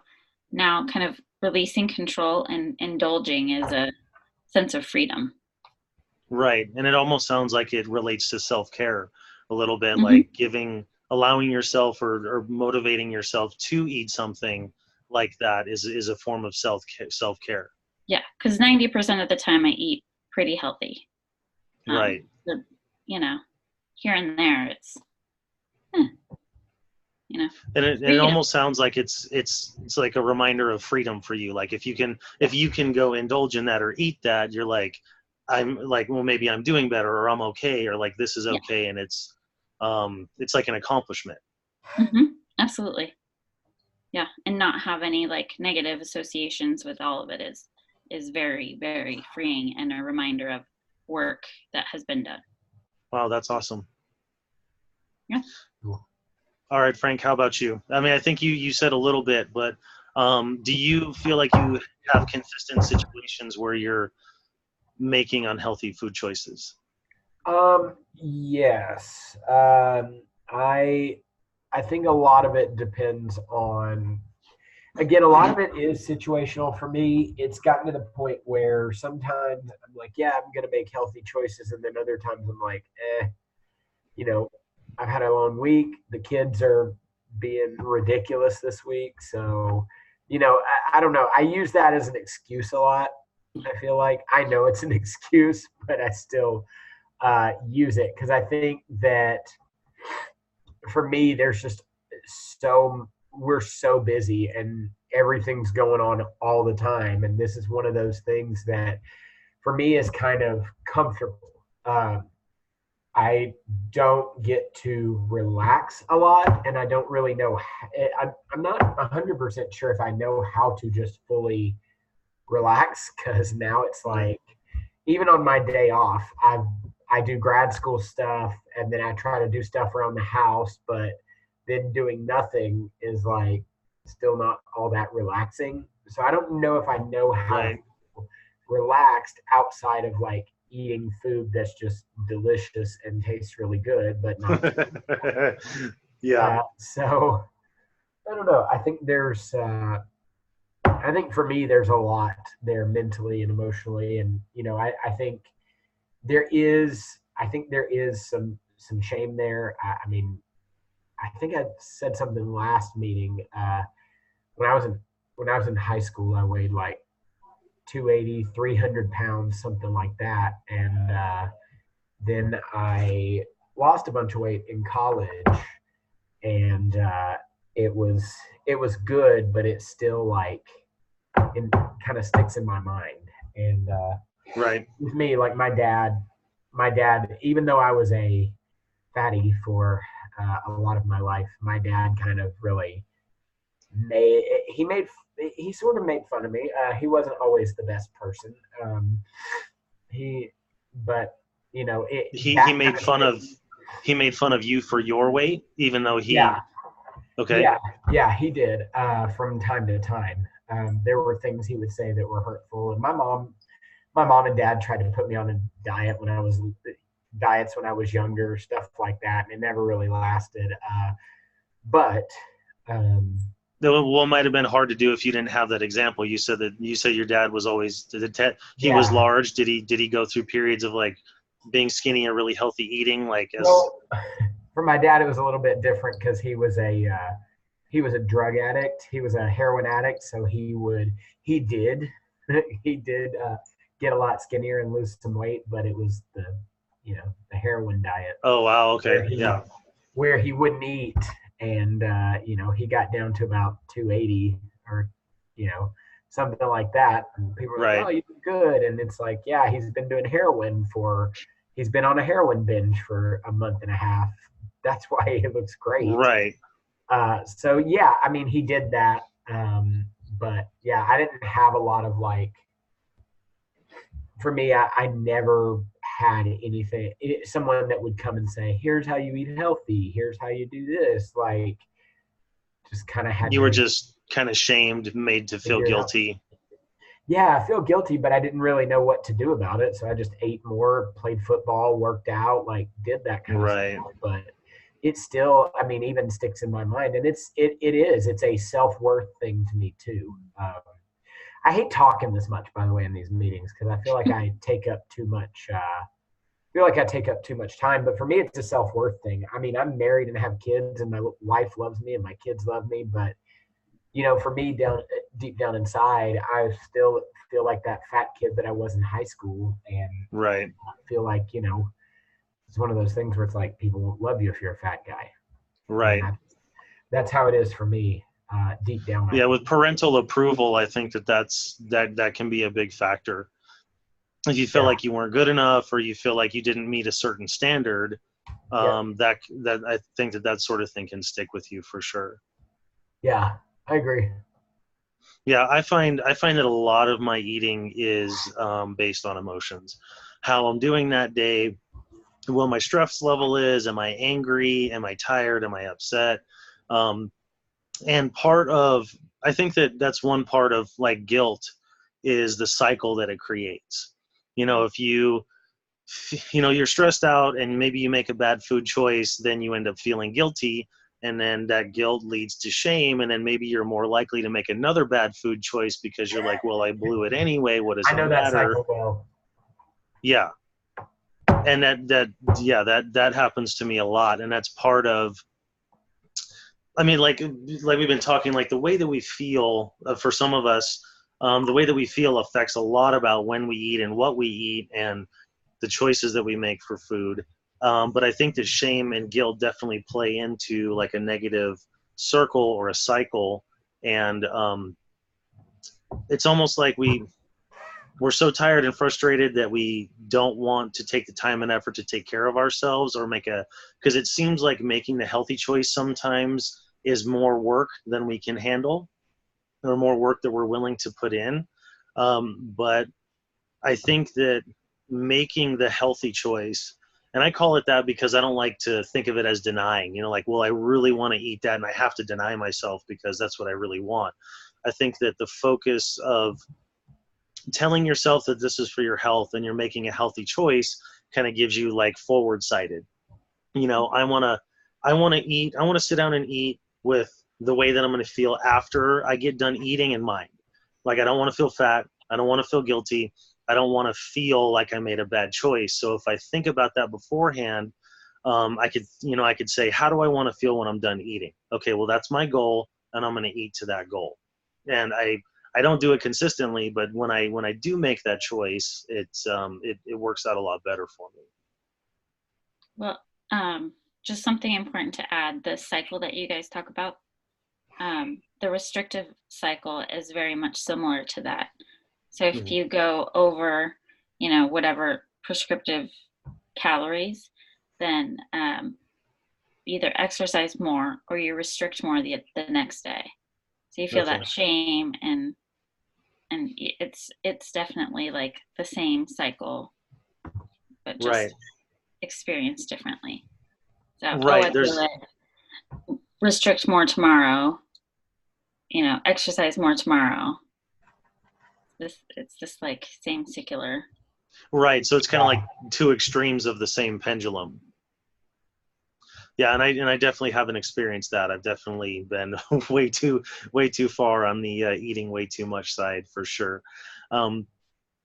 now kind of releasing control and indulging is a sense of freedom. Right. And it almost sounds like it relates to self-care a little bit, Mhm. like allowing yourself or motivating yourself to eat something like that is a form of self-care. Yeah, because 90% of the time I eat pretty healthy. Right. So, here and there it's, And it almost sounds like it's like a reminder of freedom for you. Like if you can go indulge in that or eat that, you're like, I'm like, well, maybe I'm doing better, or I'm okay, or like this is okay. And it's like an accomplishment. Mm-hmm. Absolutely. Yeah. And not have any like negative associations with all of it is very, very freeing, and a reminder of work that has been done. Wow, that's awesome. Yeah. All right, Frank, how about you? I mean, I think you said a little bit, but do you feel like you have consistent situations where you're making unhealthy food choices? Yes. I think a lot of it depends on, again, a lot of it is situational for me. It's gotten to the point where sometimes I'm like, yeah, I'm going to make healthy choices. And then other times I'm like, I've had a long week. The kids are being ridiculous this week. So, I don't know. I use that as an excuse a lot. I feel like I know it's an excuse, but I still use it because I think that for me, there's just we're so busy and everything's going on all the time. And this is one of those things that for me is kind of comfortable. I don't get to relax a lot, and I don't really know. I'm not 100% sure if I know how to just fully relax, because now it's like, even on my day off, I do grad school stuff, and then I try to do stuff around the house, but then doing nothing is like still not all that relaxing. So I don't know if I know how to feel relaxed outside of like eating food that's just delicious and tastes really good, but not. Yeah. So I don't know. I think I think for me, there's a lot there mentally and emotionally, and I think there is some shame there. I mean, I think I said something last meeting. When I was in high school, I weighed like 280, 300 pounds, something like that, and then I lost a bunch of weight in college, and it was good, but it still like it kind of sticks in my mind. And right. With me, like my dad, even though I was a fatty for a lot of my life, my dad kind of really he sort of made fun of me. He wasn't always the best person. But he made fun of you for your weight, even though he. Yeah. Okay. Yeah, he did. From time to time, there were things he would say that were hurtful, and my mom and dad tried to put me on a diets when I was younger, stuff like that, and it never really lasted. But What might have been hard to do if you didn't have that example. You said your dad was always was large. Did he go through periods of like being skinny or really healthy eating? Like for my dad, it was a little bit different because he was a drug addict. He was a heroin addict, so he did get a lot skinnier and lose some weight, but it was the heroin diet. Oh wow, okay, yeah. where he wouldn't eat, and he got down to about 280 or something like that. And people were like, Right. "Oh, you did good," and it's like, yeah, he's been on a heroin binge for a month and a half. That's why he looks great. Right. So yeah, I mean, he did that. But yeah, I didn't have a lot of for me, I never had anything, someone that would come and say, here's how you eat healthy. Here's how you do this. Just kind of had You were to just kind of shamed, made to feel figure it out. guilty. Yeah, I feel guilty, but I didn't really know what to do about it. So I just ate more, played football, worked out, did that kind of Right. stuff. But it still, I mean, even sticks in my mind. And it's a self-worth thing to me too. I hate talking this much, by the way, in these meetings, because I feel like I take up too much. Time, but for me, it's a self-worth thing. I mean, I'm married and have kids, and my wife loves me, and my kids love me. But for me, deep down inside, I still feel like that fat kid that I was in high school, and Right. I feel like it's one of those things where it's like people won't love you if you're a fat guy. Right. That's how it is for me. Deep down. Yeah, with parental approval, I think that can be a big factor. If you feel like you weren't good enough, or you feel like you didn't meet a certain standard, that I think that sort of thing can stick with you for sure. Yeah, I agree. Yeah, I find that a lot of my eating is based on emotions, how I'm doing that day, what my stress level is. Am I angry? Am I tired? Am I upset? And I think that's one part of guilt is the cycle that it creates. If you're stressed out and maybe you make a bad food choice, then you end up feeling guilty, and then that guilt leads to shame, and then maybe you're more likely to make another bad food choice because you're like, well, I blew it anyway. What does it matter? That cycle well. Yeah. And that happens to me a lot, and that's part of, I mean, like we've been talking, the way that we feel, for some of us, the way that we feel affects a lot about when we eat and what we eat and the choices that we make for food. But I think that shame and guilt definitely play into a negative circle or a cycle. And it's almost like we're so tired and frustrated that we don't want to take the time and effort to take care of ourselves or because it seems like making the healthy choice sometimes is more work than we can handle, or more work that we're willing to put in. But I think that making the healthy choice, and I call it that because I don't like to think of it as denying, well, I really want to eat that and I have to deny myself because that's what I really want. I think that the focus of telling yourself that this is for your health and you're making a healthy choice kind of gives you forward sighted. I want to sit down and eat with the way that I'm going to feel after I get done eating in mind. I don't want to feel fat. I don't want to feel guilty. I don't want to feel like I made a bad choice. So if I think about that beforehand, I could say, how do I want to feel when I'm done eating? Okay, well, that's my goal, and I'm going to eat to that goal. And I don't do it consistently, but when I do make that choice, it works out a lot better for me. Well, just something important to add, the cycle that you guys talk about, the restrictive cycle is very much similar to that. So if you go over, whatever prescriptive calories, then either exercise more or you restrict more the next day. So you feel that shame, and it's definitely the same cycle, but just experienced differently. So I feel it. Restrict more tomorrow, exercise more tomorrow. It's just same secular. Right. So it's kind of like two extremes of the same pendulum. Yeah, and I definitely haven't experienced that. I've definitely been way too far on the eating way too much side for sure.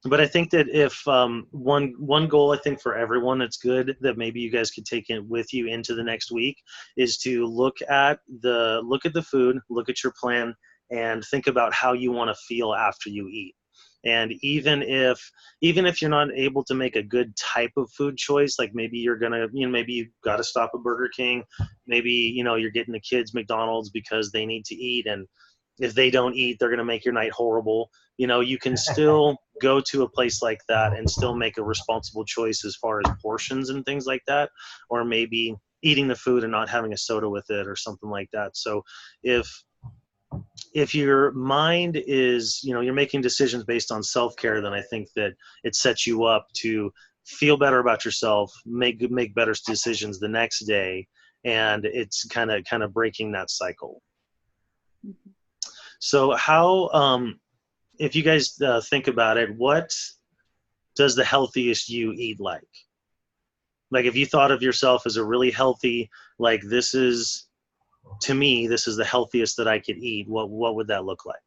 But I think that if one goal, I think for everyone, it's good that maybe you guys could take it with you into the next week, is to look at the food, look at your plan, and think about how you want to feel after you eat. And even if you're not able to make a good type of food choice, like maybe you're gonna, maybe you got to stop at Burger King, maybe you're getting the kids McDonald's because they need to eat, and if they don't eat, they're gonna make your night horrible. You can still go to a place like that and still make a responsible choice as far as portions and things like that, or maybe eating the food and not having a soda with it or something like that. So if your mind is, you're making decisions based on self-care, then I think that it sets you up to feel better about yourself, make better decisions the next day, and it's kind of breaking that cycle. Mm-hmm. So how, if you guys think about it, what does the healthiest you eat like? Like if you thought of yourself as a really healthy, like to me, this is the healthiest that I could eat, what would that look like?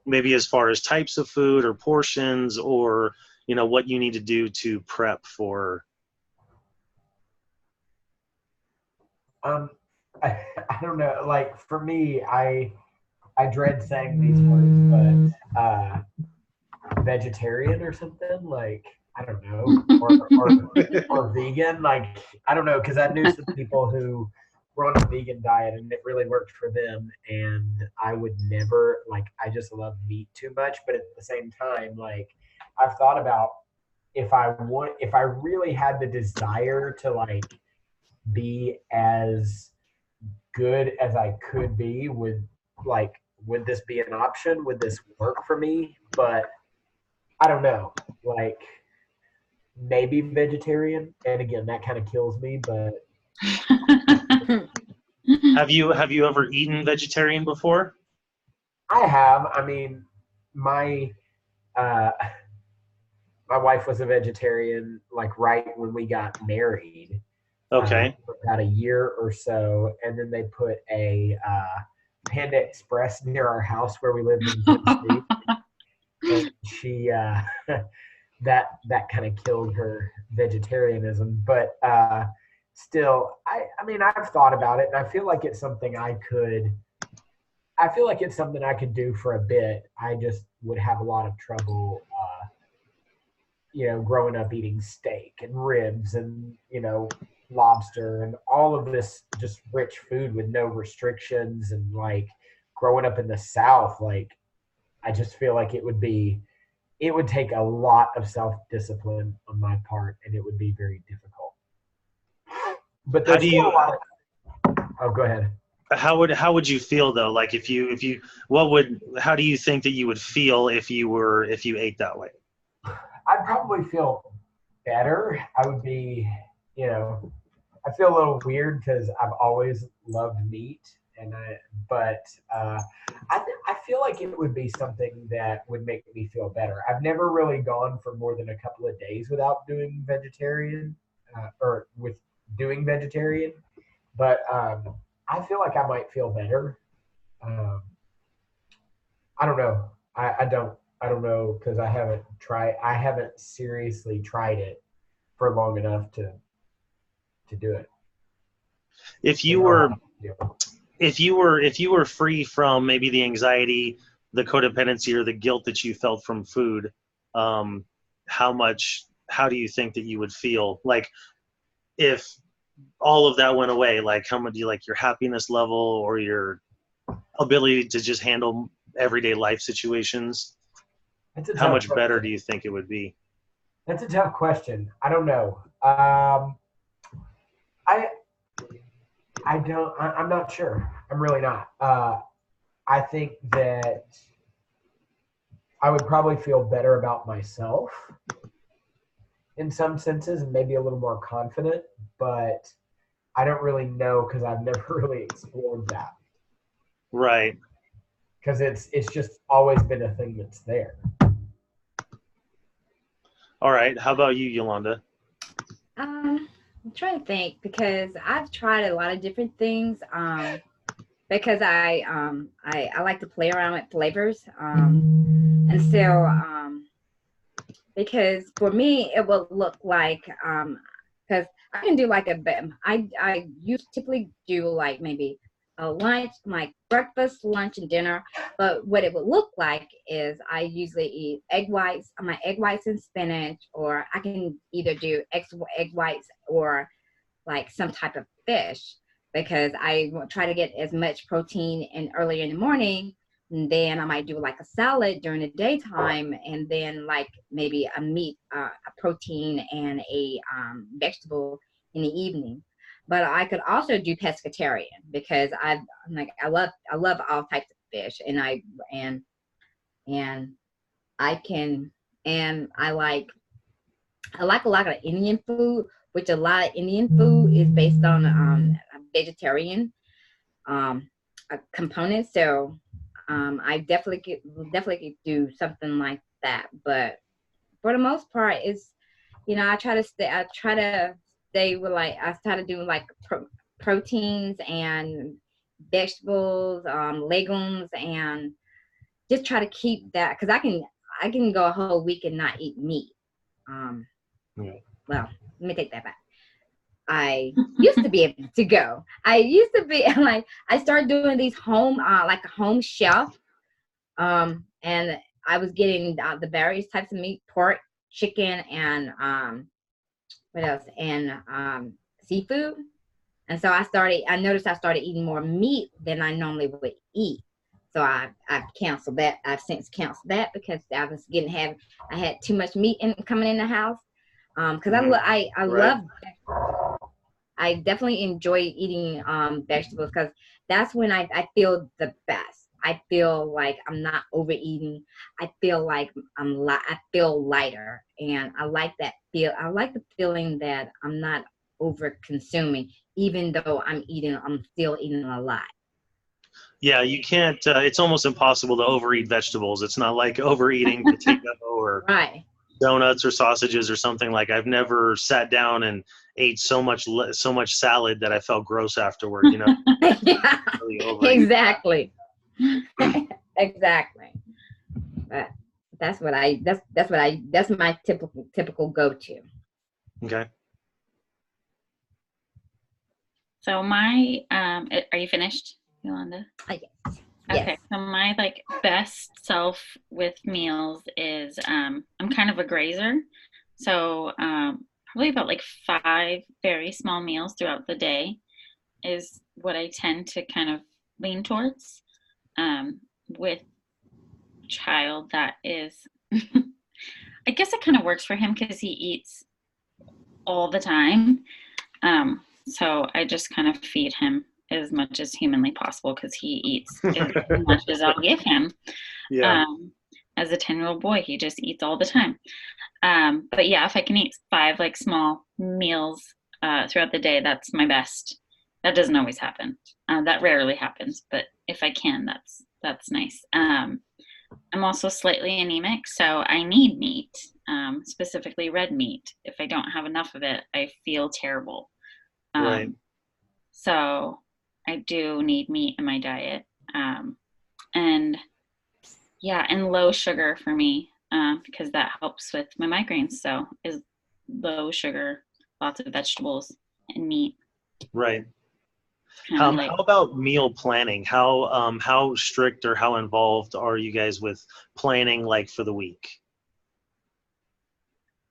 Maybe as far as types of food or portions, or what you need to do to prep for. I don't know. Like for me, I dread saying these words, but vegetarian or something, like I don't know, or vegan, like I don't know, because I knew some people who were on a vegan diet and it really worked for them, and I would never, like, I just love meat too much, but at the same time, like I've thought about if I really had the desire to like be as good as I could be, would this be an option? Would this work for me? But I don't know. Like maybe vegetarian, and again, that kind of kills me. But Have you ever eaten vegetarian before? I have. I mean, my uh, my wife was a vegetarian, like right when we got married. Okay. For about a year or so, and then they put a Panda Express near our house where we lived in Tennessee, and she that kind of killed her vegetarianism. But still, I mean, I've thought about it, and I feel like it's something I could. I feel like it's something I could do for a bit. I just would have a lot of trouble, growing up eating steak and ribs and lobster and all of this just rich food with no restrictions, and like growing up in the South, like I just feel like it would take a lot of self-discipline on my part, and it would be very difficult. But there's still a lot of, oh, go ahead. How would you feel though? Like if you how do you think that you would feel if you ate that way? I'd probably feel better. I would be, I feel a little weird because I've always loved meat, but I feel like it would be something that would make me feel better. I've never really gone for more than a couple of days without doing vegetarian, or with doing vegetarian, but I feel like I might feel better. Um, I don't know. I don't know because I haven't seriously tried it for long enough to do it. If you were free from maybe the anxiety, the codependency, or the guilt that you felt from food, how do you think that you would feel? Like if all of that went away, like how much do you like your happiness level or your ability to just handle everyday life situations? How much better do you think it would be? That's a tough question. I don't know. I'm not sure. I'm really not. I think that I would probably feel better about myself in some senses and maybe a little more confident, but I don't really know because I've never really explored that. Right. Because it's just always been a thing that's there. All right. How about you, Yolanda? I'm trying to think because I've tried a lot of different things. Because I like to play around with flavors. And so because for me it will look like because I can do like I typically do like maybe a lunch, like breakfast, lunch, and dinner. But what it would look like is I usually eat egg whites, my egg whites and spinach, or I can either do egg whites or like some type of fish, because I try to get as much protein in early in the morning. And then I might do like a salad during the daytime, and then like maybe a meat, a protein, and a vegetable in the evening. But I could also do pescatarian, because I love all types of fish, and and I can and I like a lot of Indian food, which a lot of Indian food is based on vegetarian components. So I definitely could do something like that. But for the most part, it's, I try to stay with, like, I try to do like proteins and vegetables, legumes, and just try to keep that, because I can go a whole week and not eat meat. Well, let me take that back. I used to be able to go. I used to be like, I started doing these home, like a home chef. And I was getting the various types of meat, pork, chicken, and what else? And seafood. And so I noticed I started eating more meat than I normally would eat. So I've canceled that. I've since canceled that, because I was I had too much meat coming in the house. Because I love, I definitely enjoy eating vegetables, because that's when I feel the best. I feel like I'm not overeating. I feel like I feel lighter, and I like that feel. I like the feeling that I'm not over consuming, even though I'm still eating a lot. Yeah, you can't. It's almost impossible to overeat vegetables. It's not like overeating potato or Right. donuts or sausages or something. Like, I've never sat down and ate so much salad that I felt gross afterward. Yeah, really exactly. Exactly. But that's my typical go-to. Okay. So my, are you finished, Yolanda? Yes. Okay, so my like best self with meals is I'm kind of a grazer, so probably about like 5 very small meals throughout the day is what I tend to kind of lean towards. With child, that is, I guess it kind of works for him because he eats all the time. So I just kind of feed him as much as humanly possible, because he eats as much as I'll give him. Yeah. As a 10-year-old boy, he just eats all the time. But yeah, if I can eat 5 like small meals throughout the day, that's my best. That doesn't always happen. That rarely happens, but if I can, that's nice. I'm also slightly anemic, so I need meat, specifically red meat. If I don't have enough of it, I feel terrible. Right. So I do need meat in my diet. And yeah, and low sugar for me, because that helps with my migraines. So is low sugar, lots of vegetables and meat. Right. How about meal planning? How strict or how involved are you guys with planning, like, for the week?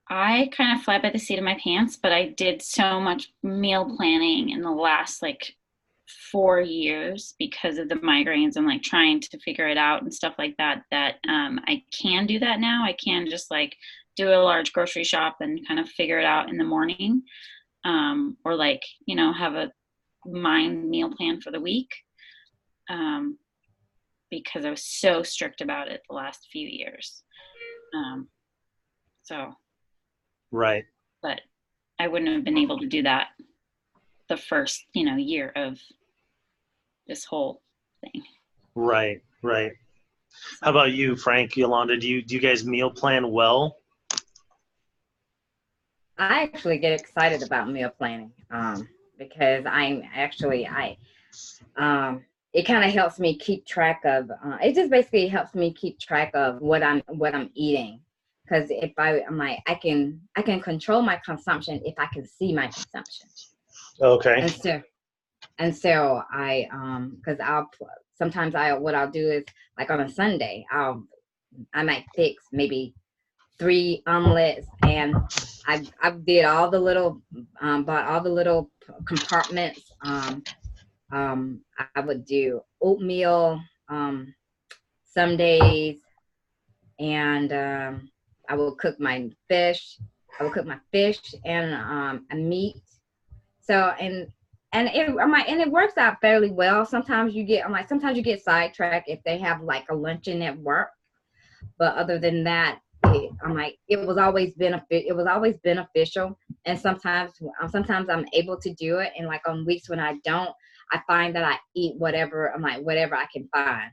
I kind of fly by the seat of my pants, but I did so much meal planning in the last like 4 years because of the migraines and like trying to figure it out and stuff like that, that I can do that now. I can just like do a large grocery shop and kind of figure it out in the morning, or like, have a mind meal plan for the week, because I was so strict about it the last few years. So Right. But I wouldn't have been able to do that the first, year of this whole thing. Right. How about you, Frank, Yolanda? Do you guys meal plan well? I actually get excited about meal planning, because it kind of helps me keep track of. It just basically helps me keep track of what I'm eating. Because if I'm like, I can control my consumption if I can see my consumption. Okay. And so because sometimes what I'll do is like on a Sunday, I might fix maybe 3 omelets, and I did all the little bought all the little compartments. I would do oatmeal some days, and I will cook my fish. I will cook my fish and a meat. So it works out fairly well. Sometimes you get sidetracked if they have like a luncheon at work, but other than that, it was always beneficial. And sometimes I'm able to do it, and like on weeks when I don't, I find that I eat whatever I can find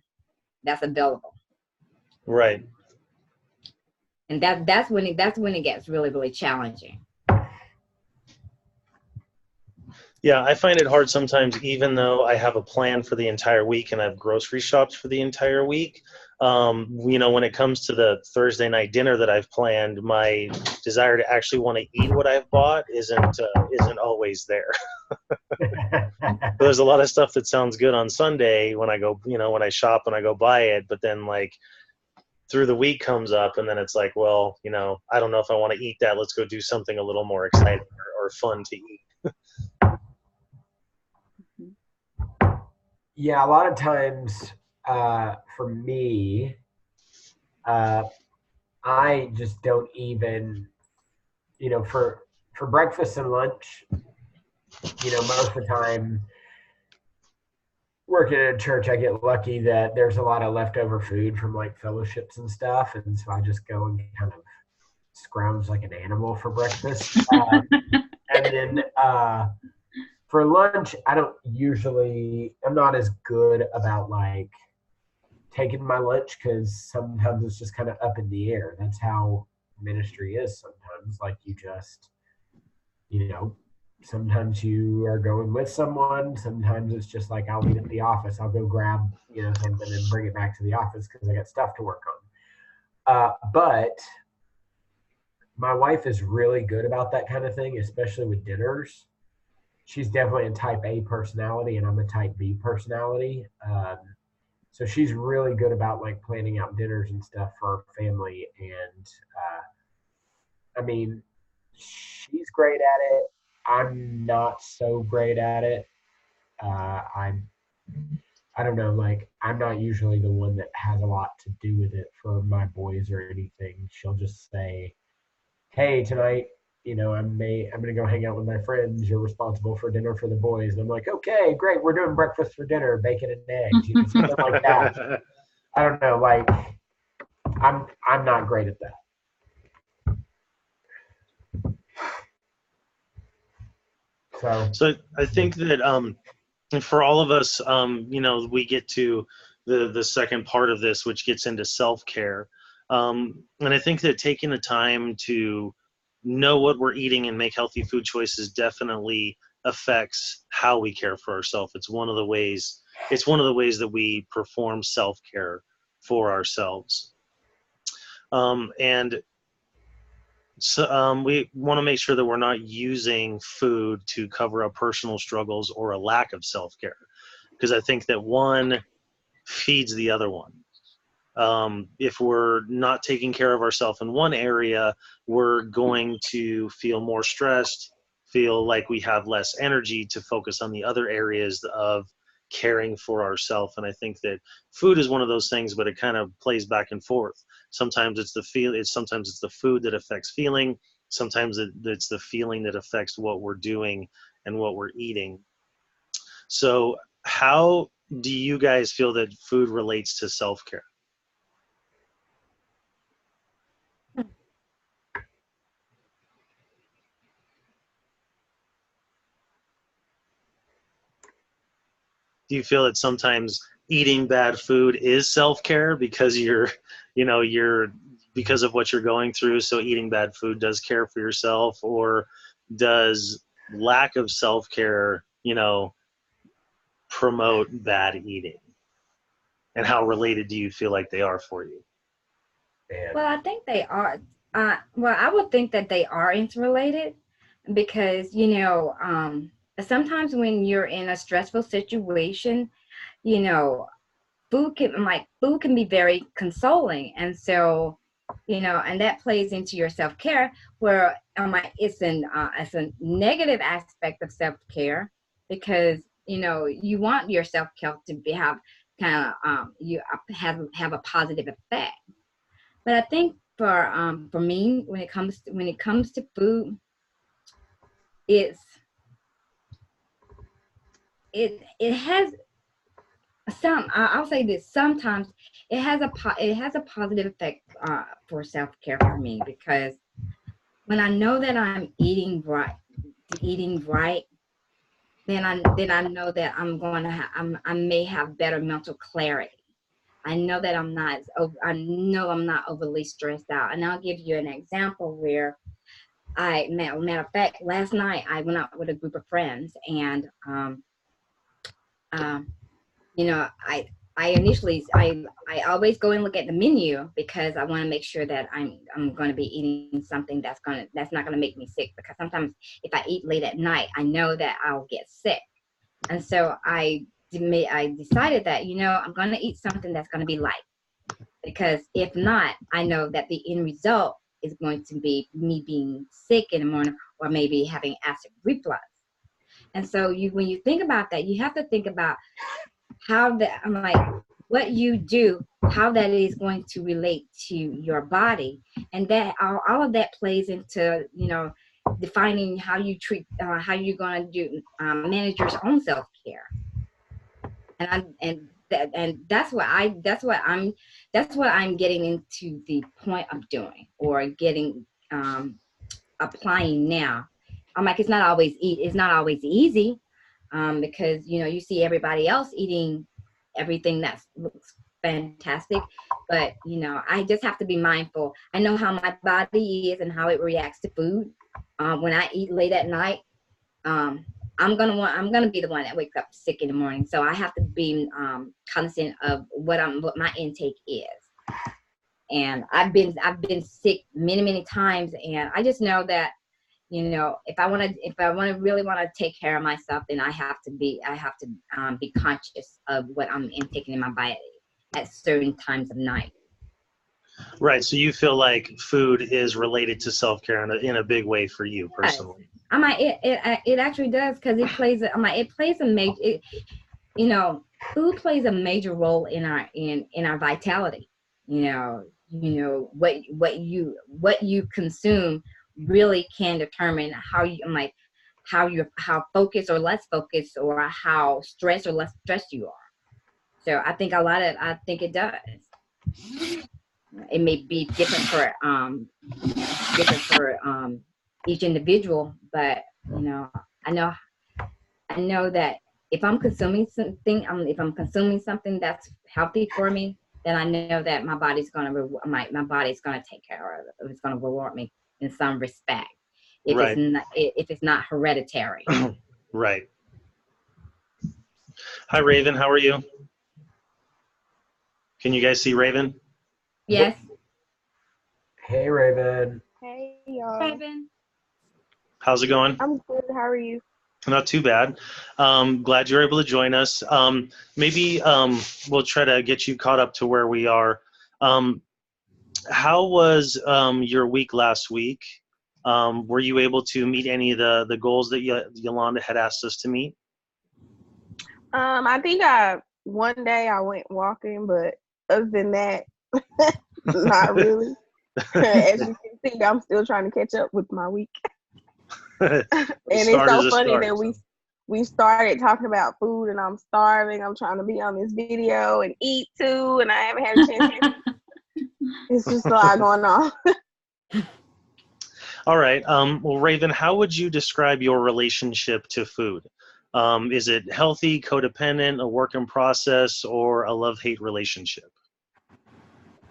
that's available. Right. And that's when it gets really, really challenging. Yeah, I find it hard sometimes, even though I have a plan for the entire week and I've grocery shopped for the entire week. When it comes to the Thursday night dinner that I've planned, my desire to actually want to eat what I've bought isn't always there. There's a lot of stuff that sounds good on Sunday when I go, when I shop and I go buy it, but then like through the week comes up and then it's like, well, I don't know if I want to eat that. Let's go do something a little more exciting or fun to eat. Yeah, a lot of times for me, I just don't even, for breakfast and lunch, most of the time working at a church, I get lucky that there's a lot of leftover food from like fellowships and stuff. And so I just go and kind of scrounge like an animal for breakfast. And then for lunch, I'm not as good about like taking my lunch because sometimes it's just kind of up in the air. That's how ministry is sometimes. Like you just, sometimes you are going with someone. Sometimes it's just like I'll eat at the office. I'll go grab, something and bring it back to the office because I got stuff to work on. But my wife is really good about that kind of thing, especially with dinners. She's definitely a type A personality and I'm a type B personality. So she's really good about like planning out dinners and stuff for our family. And she's great at it. I'm not so great at it. I don't know, like I'm not usually the one that has a lot to do with it for my boys or anything. She'll just say, hey, tonight, I'm gonna go hang out with my friends. You're responsible for dinner for the boys. And I'm like, okay, great. We're doing breakfast for dinner, bacon and eggs, something like that. I don't know, like I'm not great at that. So I think that for all of us, we get to the second part of this, which gets into self-care. And I think that taking the time to know what we're eating and make healthy food choices definitely affects how we care for ourselves. It's one of the ways that we perform self-care for ourselves. And so we want to make sure that we're not using food to cover up personal struggles or a lack of self-care, because I think that one feeds the other one. If we're not taking care of ourselves in one area, we're going to feel more stressed, feel like we have less energy to focus on the other areas of caring for ourselves. And I think that food is one of those things, but it kind of plays back and forth. Sometimes it's sometimes it's the food that affects feeling. Sometimes it's the feeling that affects what we're doing and what we're eating. So how do you guys feel that food relates to self-care? Do you feel that sometimes eating bad food is self-care because you're because of what you're going through, so eating bad food does care for yourself? Or does lack of self-care, promote bad eating? And how related do you feel like they are for you? Well, I think they are. I would think that they are interrelated because, sometimes when you're in a stressful situation, you know, food can be very consoling. And so, and that plays into your self-care, where it's a negative aspect of self-care, because you want your self-care to have kind of you have a positive effect. But I think for me, when it comes to food, it's it has I'll say this: sometimes it has a positive effect for self-care for me, because when I know that I'm eating right, then I know that I may have better mental clarity. I know that I know I'm not overly stressed out. And I'll give you an example where matter of fact, last night I went out with a group of friends, and you know, I always go and look at the menu, because I want to make sure that I'm going to be eating something that's not going to make me sick, because sometimes if I eat late at night, I know that I'll get sick. And so I decided that, I'm going to eat something that's going to be light, because if not, I know that the end result is going to be me being sick in the morning, or maybe having acid reflux. And so when you think about that, you have to think about what you do, how that is going to relate to your body. And that all of that plays into, defining how you treat, how you're going to do, manage your own self-care. And that's what I'm getting into the point of doing, or getting, applying now. I'm like, it's not always easy, because you see everybody else eating everything that looks fantastic, but I just have to be mindful. I know how my body is and how it reacts to food. When I eat late at night, I'm gonna be the one that wakes up sick in the morning. So I have to be cognizant of what my intake is. And I've been sick many times, and I just know that if I really want to take care of myself, then I have to be conscious of what I'm intaking in my body at certain times of night. Right. So you feel like food is related to self-care in a big way for you personally. It actually does, because it plays a major, food plays a major role in our vitality. What you consume really can determine how focused or less focused, or how stressed or less stressed you are. So I think it does. It may be different for each individual, but I know that if I'm consuming something that's healthy for me, then I know that my body's gonna take care of it. It's gonna reward me in some respect, if it's not hereditary. Right. Hi, Raven. How are you? Can you guys see Raven? Yes. Hey, Raven. Hey, y'all. Raven. How's it going? I'm good. How are you? Not too bad. Glad you're able to join us. Maybe we'll try to get you caught up to where we are. How was your week last week? Were you able to meet any of the goals that Yolanda had asked us to meet? I think one day I went walking, but other than that, not really. As you can see, I'm still trying to catch up with my week. And it's so funny that we started talking about food, and I'm starving. I'm trying to be on this video and eat too, and I haven't had a chance. It's just a lot going on. All right. Well, Raven, how would you describe your relationship to food? Is it healthy, codependent, a work in process, or a love-hate relationship?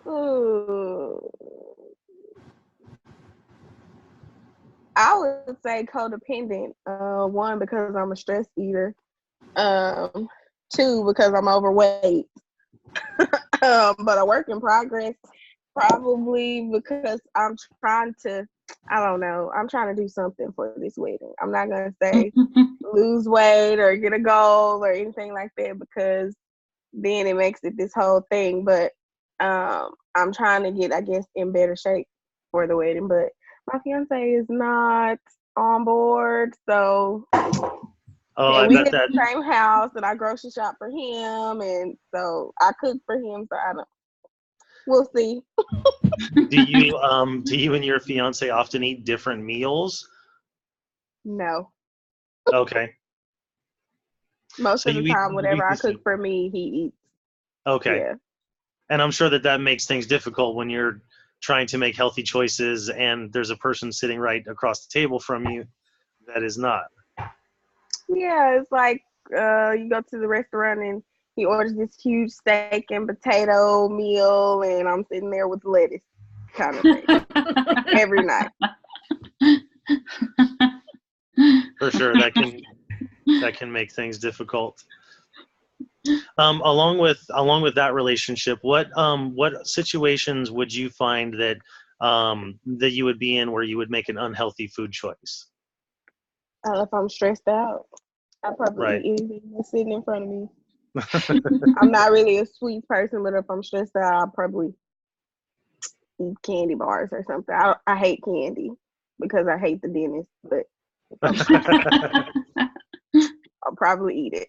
Ooh. I would say codependent. One, because I'm a stress eater. Two, because I'm overweight. But a work in progress, probably because I'm trying to I don't know. I'm trying to do something for this wedding. I'm not gonna say lose weight or get a goal or anything like that, because then it makes it this whole thing. But I'm trying to get, I guess, in better shape for the wedding. But my fiance is not on board, so Oh, and I we bet live that. in the same house, and I grocery shop for him, and so I cook for him. So I don't. We'll see. Do you and your fiance often eat different meals? No, Okay. most So of the you time, whatever eat I the cook same. for me, he eats. Okay. Yeah. And I'm sure that makes things difficult when you're trying to make healthy choices and there's a person sitting right across the table from you that is not. Yeah, it's like you go to the restaurant and he orders this huge steak and potato meal, and I'm sitting there with lettuce, kind of thing, every night. For sure, that can make things difficult. Along with that relationship, what situations would you find that that you would be in where you would make an unhealthy food choice? If I'm stressed out, I probably Right. eat anything that's sitting in front of me. I'm not really a sweet person, but if I'm stressed out, I'll probably eat candy bars or something. I hate candy because I hate the dentist, but if I'm stressed out, I'll probably eat it.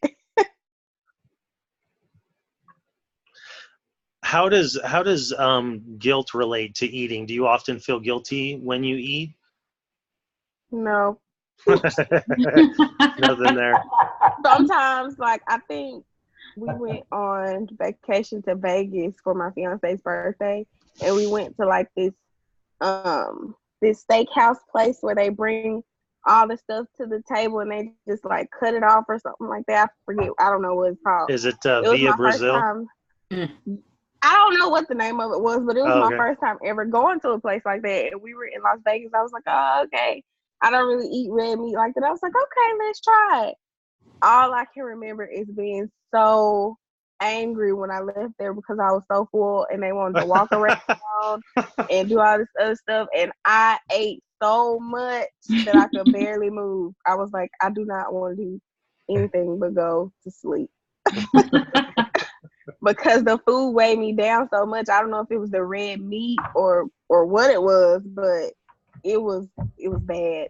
How does guilt relate to eating? Do you often feel guilty when you eat? No. Nothing there. Sometimes, like, I think we went on vacation to Vegas for my fiance's birthday, and we went to like this steakhouse place where they bring all the stuff to the table and they just like cut it off or something like that. I forget. I don't know what it's called. Is it It was Via my first Brazil? time. I don't know what the name of it was, but it was my Okay. first time ever going to a place like that. And we were in Las Vegas. I was like, oh, okay. I don't really eat red meat like that. I was like, okay, let's try it. All I can remember is being so angry when I left there because I was so full and they wanted to walk around and do all this other stuff. And I ate so much that I could barely move. I was like, I do not want to do anything but go to sleep. Because the food weighed me down so much. I don't know if it was the red meat or what it was, but it was bad.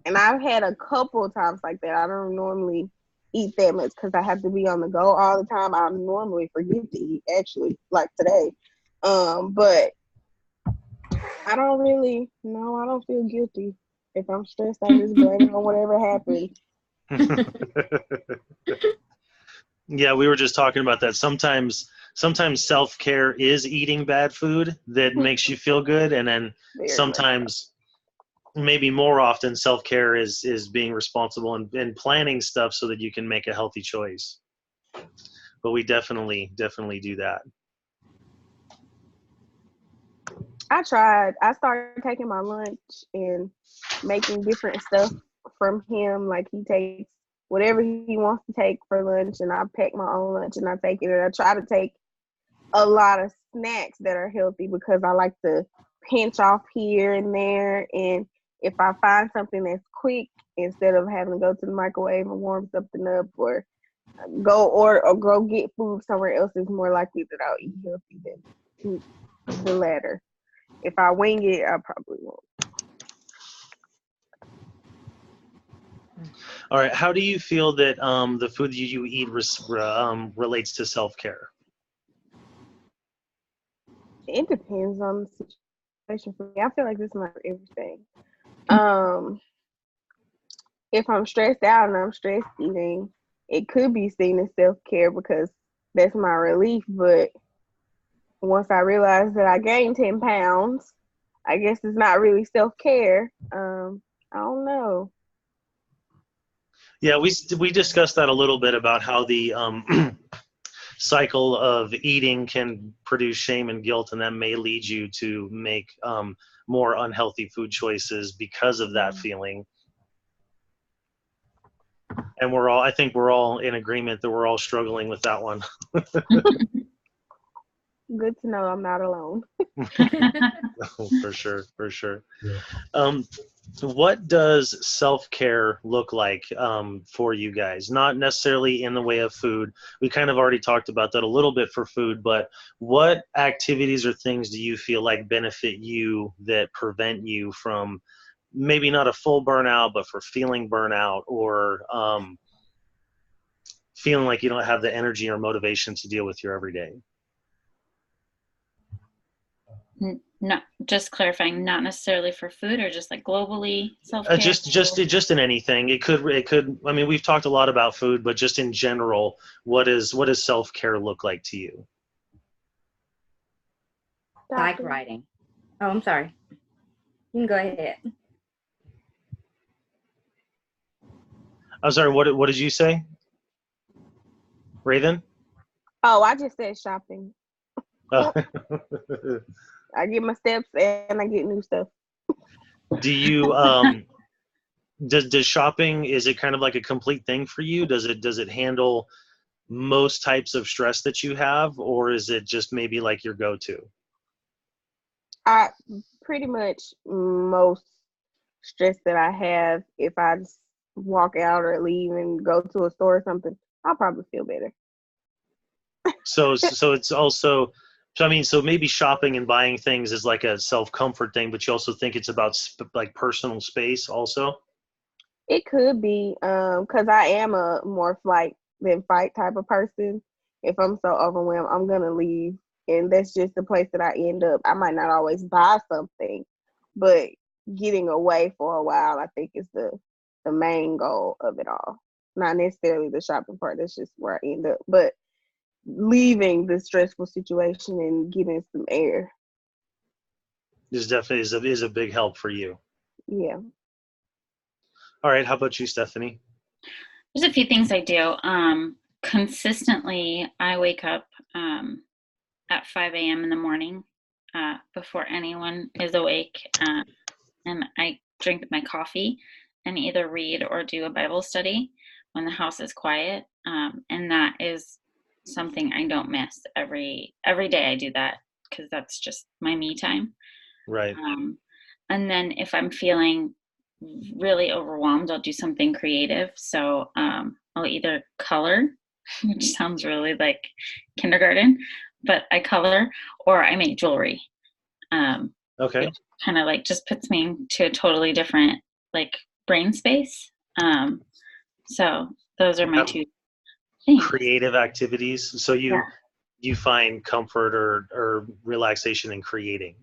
And I've had a couple of times like that. I don't normally eat that much because I have to be on the go all the time. I normally forget to eat, actually, like today. But I don't feel guilty. If I'm stressed, I just blame it on whatever happened. Yeah, we were just talking about that. Sometimes self-care is eating bad food that makes you feel good, and then sometimes, maybe more often, self-care is being responsible and planning stuff so that you can make a healthy choice. But we definitely do that. I tried. I started taking my lunch and making different stuff from him. Like he takes whatever he wants to take for lunch, and I pack my own lunch and I take it. And I try to take a lot of snacks that are healthy because I like to pinch off here and there. And if I find something that's quick, instead of having to go to the microwave and warm something up or go get food somewhere else, it's more likely that I'll eat healthy than the latter. If I wing it, I probably won't. All right. How do you feel that the food you eat relates to self-care? It depends on the situation for me. I feel like this is not for everything. If I'm stressed out and I'm stress eating, it could be seen as self-care because that's my relief. But once I realize that I gained 10 pounds, I guess it's not really self-care. I don't know. Yeah, we discussed that a little bit about how the cycle of eating can produce shame and guilt, and that may lead you to make more unhealthy food choices because of that feeling. And I think we're all in agreement that we're all struggling with that one. Good to know I'm not alone. Oh, for sure, for sure. Yeah. What does self-care look like for you guys? Not necessarily in the way of food. We kind of already talked about that a little bit for food, but what activities or things do you feel like benefit you that prevent you from maybe not a full burnout, but for feeling burnout or feeling like you don't have the energy or motivation to deal with your everyday? Not just clarifying, not necessarily for food, or just like globally self-care. Just in anything. It could. I mean, we've talked a lot about food, but just in general, what does self-care look like to you? Bike riding. Oh, I'm sorry. You can go ahead. I'm sorry. What did you say, Raven? Oh, I just said shopping. Oh. I get my steps and I get new stuff. Do you does shopping, is it kind of like a complete thing for you? Does it handle most types of stress that you have, or is it just maybe like your go-to? I pretty much most stress that I have, if I just walk out or leave and go to a store or something, I'll probably feel better. So it's also, so I mean, so maybe shopping and buying things is like a self-comfort thing, but you also think it's about like personal space also? It could be, because I am a more flight than fight type of person. If I'm so overwhelmed, I'm gonna leave, and that's just the place that I end up. I might not always buy something, but getting away for a while, I think, is the main goal of it all. Not necessarily the shopping part. That's just where I end up, but leaving the stressful situation and getting some air. This definitely is a big help for you. Yeah. All right. How about you, Stephanie? There's a few things I do. Consistently, I wake up at 5 a.m. in the morning before anyone is awake, and I drink my coffee and either read or do a Bible study when the house is quiet, and that is something I don't miss. Every day I do that because that's just my me time. Right. And then if I'm feeling really overwhelmed, I'll do something creative. So I'll either color, which sounds really like kindergarten, but I color, or I make jewelry. Okay. It kind of like just puts me into a totally different like brain space. So those are my two things. Creative activities. So you find comfort or relaxation in creating.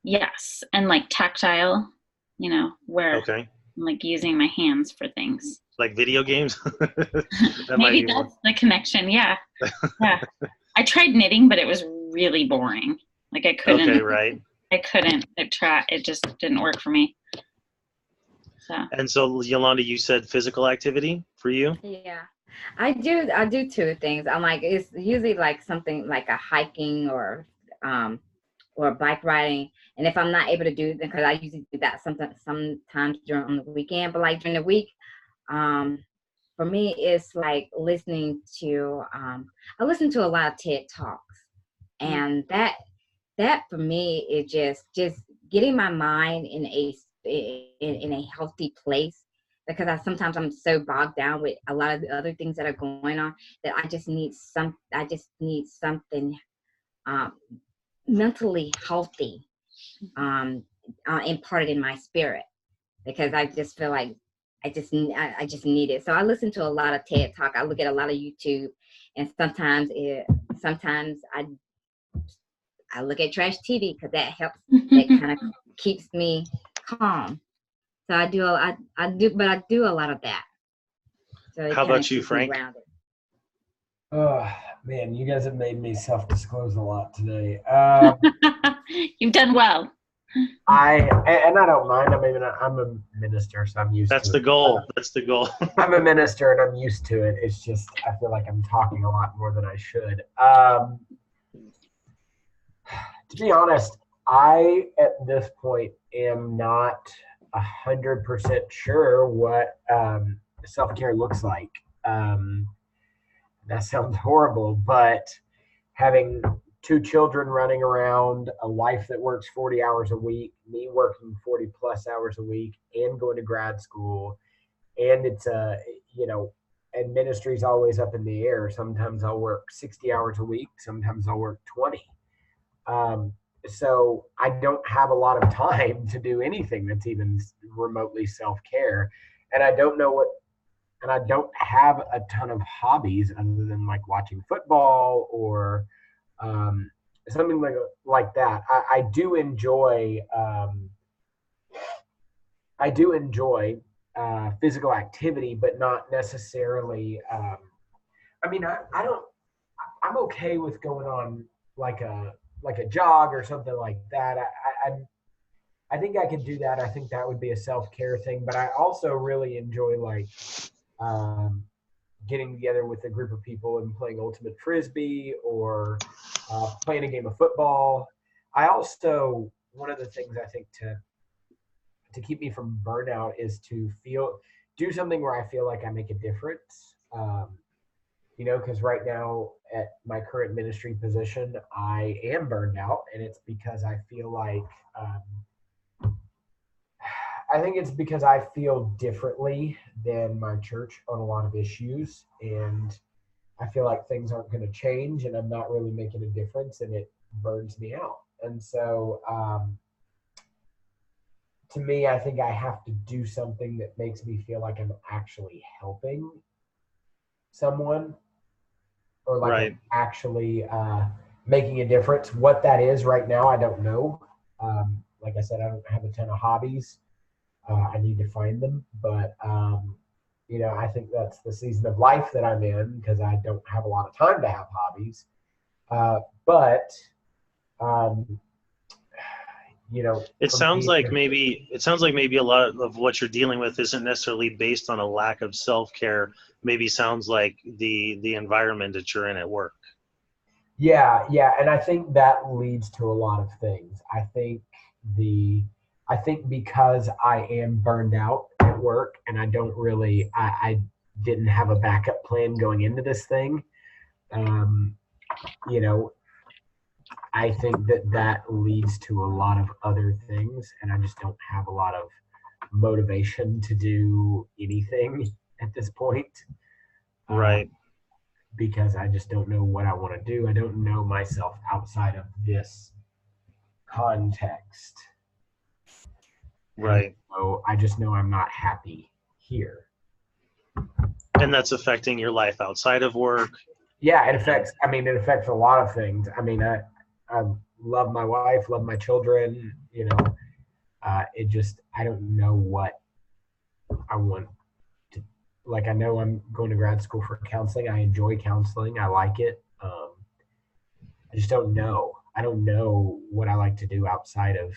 Yes, and like tactile, where okay. I'm like using my hands for things. Like video games? Maybe that's the connection. Yeah. Yeah. I tried knitting, but it was really boring. Like I couldn't. Okay, right. I couldn't. It just didn't work for me. So. And so, Yolanda, you said physical activity for you? Yeah. I do two things. I'm like, it's usually like something like a hiking or bike riding. And if I'm not able to do that, because I usually do that sometimes during the weekend, but like during the week, for me, it's like listening to, I listen to a lot of TED Talks, and that for me is just getting my mind in a healthy place, because sometimes I'm so bogged down with a lot of the other things that are going on that I just need something mentally healthy imparted in my spirit, because I just feel like I just need it. So I listen to a lot of TED Talk. I look at a lot of YouTube, and sometimes I look at trash TV because that helps. That kind of keeps me calm. So I do a lot of that. So how about you, Frank? Oh man, you guys have made me self-disclose a lot today. You've done well. I don't mind. I'm a minister, so I'm used to it. That's the goal. That's the goal. I'm a minister and I'm used to it. It's just I feel like I'm talking a lot more than I should. To be honest, I at this point am not 100% sure what self-care looks like. That sounds horrible, but having 2 children running around, a wife that works 40 hours a week, me working 40 plus hours a week, and going to grad school. And it's and ministry's always up in the air. Sometimes I'll work 60 hours a week. Sometimes I'll work 20. So I don't have a lot of time to do anything that's even remotely self-care. And I don't have a ton of hobbies other than like watching football or something like that. I do enjoy physical activity, but not necessarily. I'm okay with going on like a jog or something like that. I think I could do that. I think that would be a self-care thing. But I also really enjoy like getting together with a group of people and playing ultimate frisbee or playing a game of football. I also, one of the things I think to keep me from burnout is to do something where I feel like I make a difference. Because right now at my current ministry position, I am burned out, and it's because I feel like I think it's because I feel differently than my church on a lot of issues, and I feel like things aren't going to change, and I'm not really making a difference, and it burns me out. And so, to me, I think I have to do something that makes me feel like I'm actually helping someone, or like Right. I'm actually making a difference. What that is right now, I don't know. Like I said, I don't have a ton of hobbies. I need to find them, but I think that's the season of life that I'm in because I don't have a lot of time to have hobbies. But It sounds like maybe a lot of what you're dealing with isn't necessarily based on a lack of self-care. Maybe sounds like the environment that you're in at work. Yeah, and I think that leads to a lot of things. I think because I am burned out at work and I don't really I didn't have a backup plan going into this thing. I think that leads to a lot of other things, and I just don't have a lot of motivation to do anything at this point. Right. Because I just don't know what I want to do. I don't know myself outside of this context. Right. So I just know I'm not happy here. And that's affecting your life outside of work. Yeah, it affects a lot of things. I mean, I love my wife, love my children, I don't know what I want to, like, I know I'm going to grad school for counseling. I enjoy counseling. I like it. I just don't know. I don't know what I like to do outside of,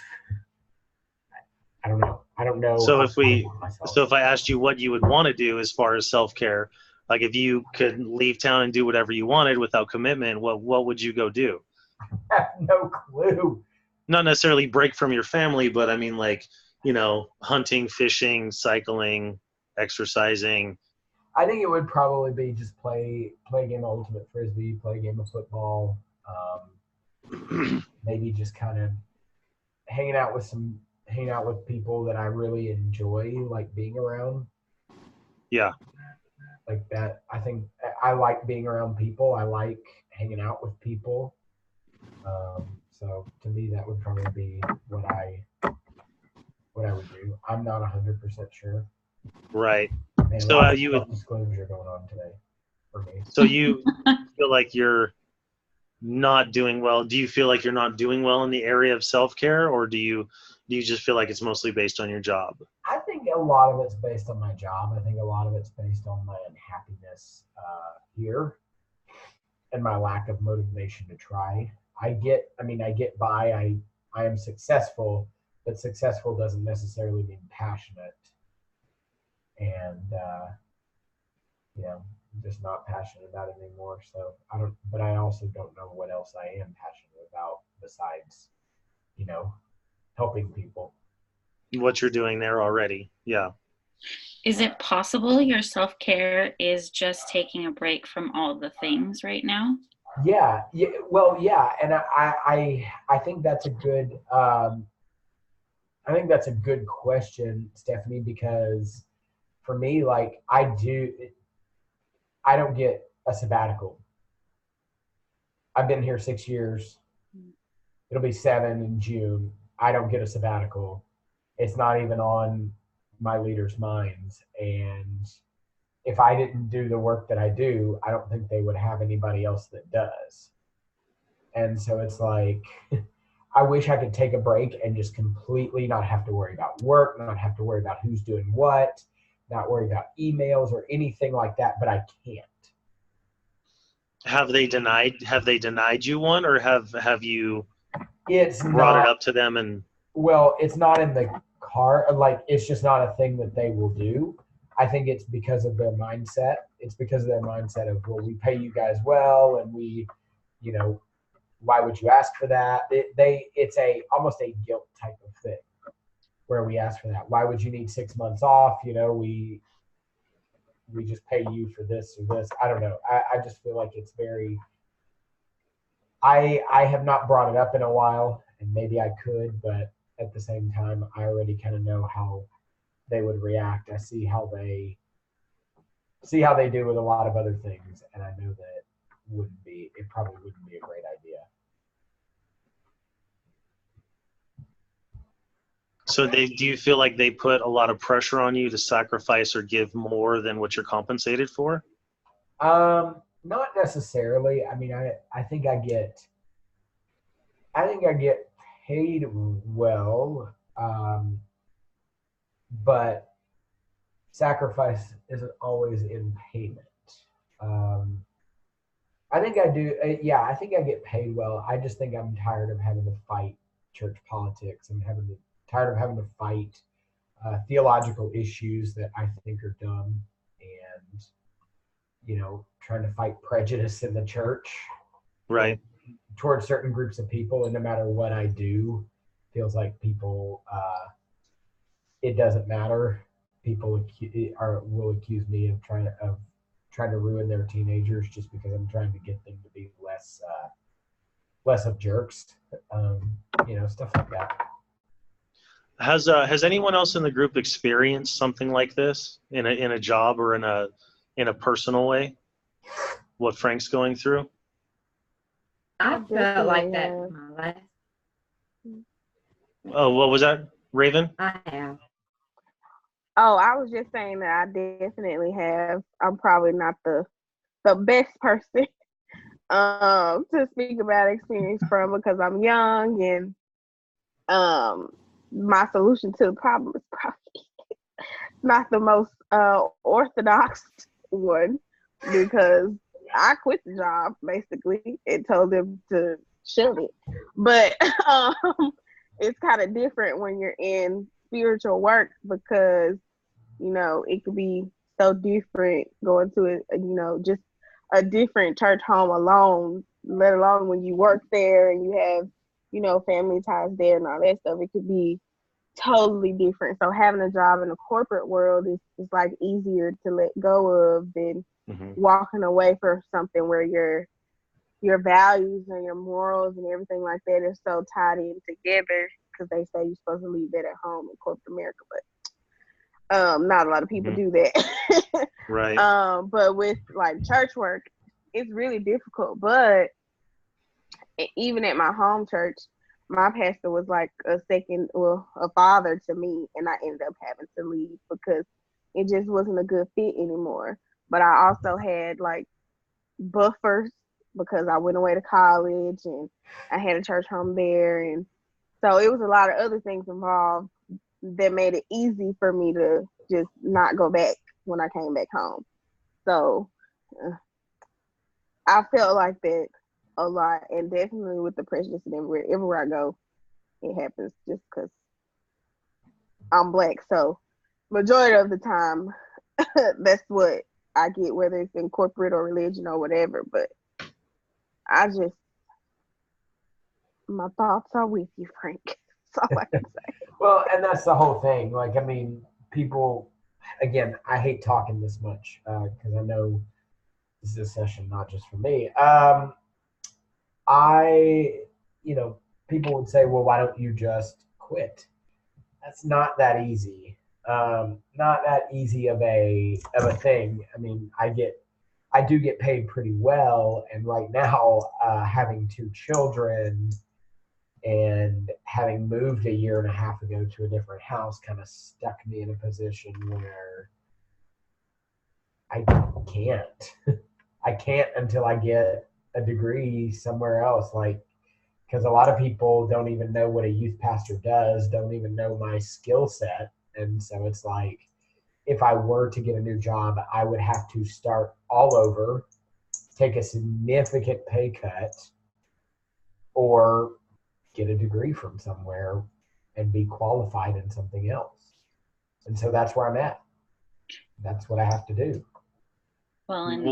I don't know. So if I asked you what you would want to do as far as self-care, like if you could leave town and do whatever you wanted without commitment, what would you go do? I have no clue. Not necessarily break from your family, but I mean, like, hunting, fishing, cycling, exercising. I think it would probably be just play a game of ultimate frisbee, play a game of football, maybe just kind of hanging out with people that I really enjoy, like being around. Yeah. Like that. I think I like being around people. I like hanging out with people. So to me, that would probably be what I would do. I'm not 100% sure. Right. Man, so you would disclosure going on today for me. So you feel like you're not doing well? Do you feel like you're not doing well in the area of self-care, or do you just feel like it's mostly based on your job? I think a lot of it's based on my job. I think a lot of it's based on my unhappiness here and my lack of motivation to try. I get by. I am successful, but successful doesn't necessarily mean passionate. And I'm just not passionate about it anymore. So I also don't know what else I am passionate about besides, helping people. What you're doing there already. Yeah. Is it possible your self-care is just taking a break from all the things right now? Yeah, yeah, well, yeah, and I think that's a good I think that's a good question, Stephanie, because for me, like I don't get a sabbatical. I've been here 6 years. It'll be 7 in June. I don't get a sabbatical. It's not even on my leaders' minds. And if I didn't do the work that I do, I don't think they would have anybody else that does. And so it's like, I wish I could take a break and just completely not have to worry about work, not have to worry about who's doing what, not worry about emails or anything like that, but I can't. Have they denied you one, or have you It's brought it not, up to them? And well, it's not in the car. Like, it's just not a thing that they will do. I think it's because of their mindset. It's because of their mindset of, well, we pay you guys well, and we, you know, why would you ask for that? It's almost a guilt type of thing where we ask for that. Why would you need 6 months off? You know, we just pay you for this or this. I don't know. I just feel like it's very. I have not brought it up in a while, and maybe I could, but at the same time, I already kind of know how they would react. I see how they do with a lot of other things, and I know that it probably wouldn't be a great idea. so do you feel like they put a lot of pressure on you to sacrifice or give more than what you're compensated for? Not necessarily. I mean, I think I get paid well, but sacrifice isn't always in payment. Um, I think I do. Yeah, I think I get paid well. I just think I'm tired of having to fight church politics. Tired of having to fight theological issues that I think are dumb, and trying to fight prejudice in the church Right. towards certain groups of people. And no matter what I do, feels like people, it doesn't matter. People will accuse me of trying to ruin their teenagers just because I'm trying to get them to be less of jerks, stuff like that. Has anyone else in the group experienced something like this in a job or in a personal way? What Frank's going through? I felt like that have. in my life. Oh, what was that, Raven? I have. Oh, I was just saying that I definitely have. I'm probably not the best person to speak about experience from because I'm young and my solution to the problem is probably not the most orthodox one because I quit the job basically and told them to shut it. But it's kind of different when you're in spiritual work because it could be so different going to just a different church home alone, let alone when you work there and you have family ties there and all that stuff. It could be totally different. So having a job in the corporate world is like easier to let go of than walking away for something where your values and your morals and everything like that is so tied in together because they say you're supposed to leave that at home in corporate America, but not a lot of people do that. Right. But with like church work, it's really difficult. But even at my home church, my pastor was like a father to me, and I ended up having to leave because it just wasn't a good fit anymore. But I also had like buffers because I went away to college and I had a church home there, and so it was a lot of other things involved that made it easy for me to just not go back when I came back home. So I felt like that a lot, and definitely with the prejudice and everywhere I go, it happens just because I'm Black. So majority of the time, that's what I get, whether it's in corporate or religion or whatever. But my thoughts are with you, Frank. That's all I can say. Well, and that's the whole thing. Like, I mean, people, again, I hate talking this much because I know this is a session not just for me. people would say, well, why don't you just quit? That's not that easy. Not that easy of a thing. I mean, I do get paid pretty well, and right now, having 2 children and having moved a year and a half ago to a different house kind of stuck me in a position where I can't. I can't until I get a degree somewhere else. Like, because a lot of people don't even know what a youth pastor does, don't even know my skill set. And so it's like, if I were to get a new job, I would have to start all over, take a significant pay cut, or get a degree from somewhere and be qualified in something else. And so that's where I'm at. That's what I have to do. Well, and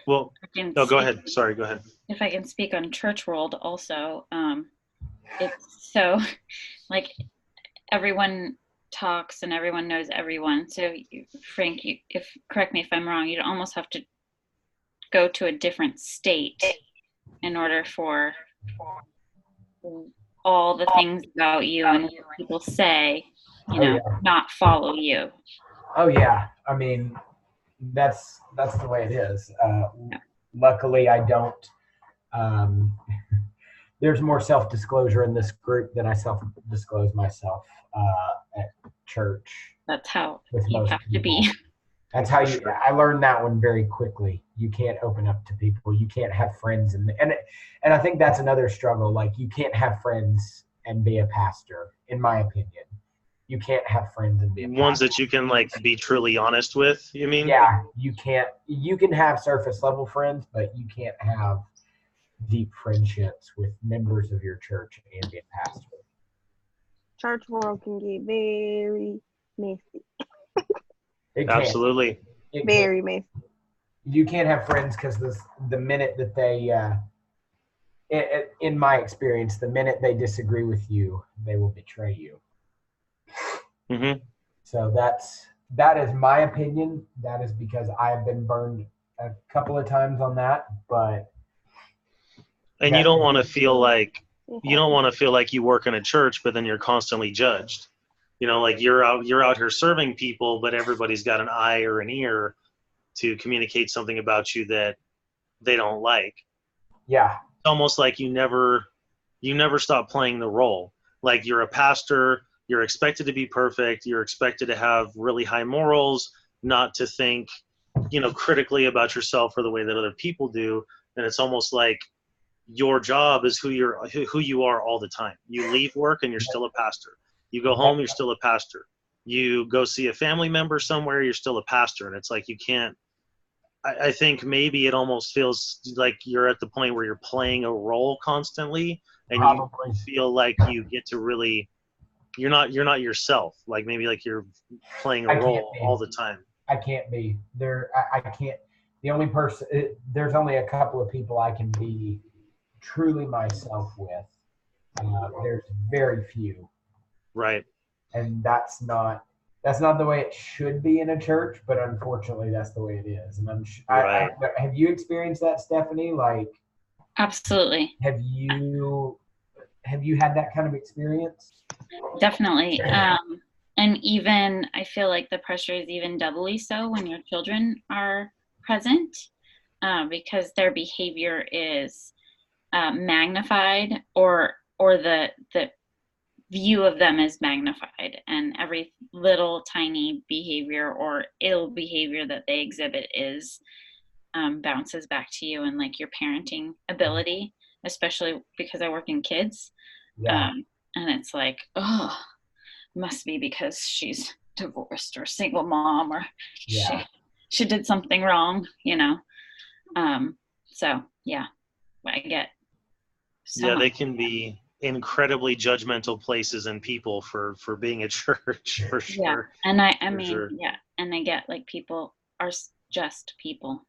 well, no, go ahead. Sorry, go ahead. If I can speak on church world also, it's so like everyone talks and everyone knows everyone. So Frank, correct me if I'm wrong, you'd almost have to go to a different state in order for all the things about you and what people say, not follow you. Oh yeah. I mean, that's the way it is. Luckily, I don't. There's more self-disclosure in this group than I self-disclose myself at church. That's how you have to be. That's how you. I learned that one very quickly. You can't open up to people. You can't have friends, and I think that's another struggle. Like, you can't have friends and be a pastor, in my opinion. You can't have friends and be a pastor. Ones that you can like be truly honest with, you mean? Yeah, you can't. You can have surface level friends, but you can't have deep friendships with members of your church and be a pastor. Church world can get very messy. Absolutely. Very messy. You can't have friends because the minute that they, in my experience, the minute they disagree with you, they will betray you. Mm-hmm. So that is my opinion. That is because I have been burned a couple of times on that, but. And you don't want to feel like you work in a church, but then you're constantly judged. Like you're out here serving people, but everybody's got an eye or an ear to communicate something about you that they don't like. Yeah. It's almost like you never stop playing the role. Like, you're a pastor, you're expected to be perfect, you're expected to have really high morals, not to think, critically about yourself or the way that other people do. And it's almost like your job is who you are all the time. You leave work and you're still a pastor. You go home, you're still a pastor. You go see a family member somewhere, you're still a pastor. And it's like, you can't, I think maybe it almost feels like you're at the point where you're playing a role constantly, and you feel like you get to really, you're not yourself. Like, maybe like you're playing a role all the time. I can't be there. I can't. The only person, there's only a couple of people I can be truly myself with. There's very few. Right. And that's not the way it should be in a church, but unfortunately that's the way it is. And right. Have you experienced that, Stephanie? Like, absolutely. Have you had that kind of experience? Definitely. And even I feel like the pressure is even doubly so when your children are present, because their behavior is magnified, or the view of them is magnified, and every little tiny behavior or ill behavior that they exhibit is bounces back to you, and like your parenting ability, especially because I work in kids. Yeah. And it's like, oh, must be because she's divorced or single mom, or she did something wrong, so yeah, I get so much. They can be incredibly judgmental places and people for being a church, for sure. Yeah, and I mean, sure. Yeah, and I get like people are just people,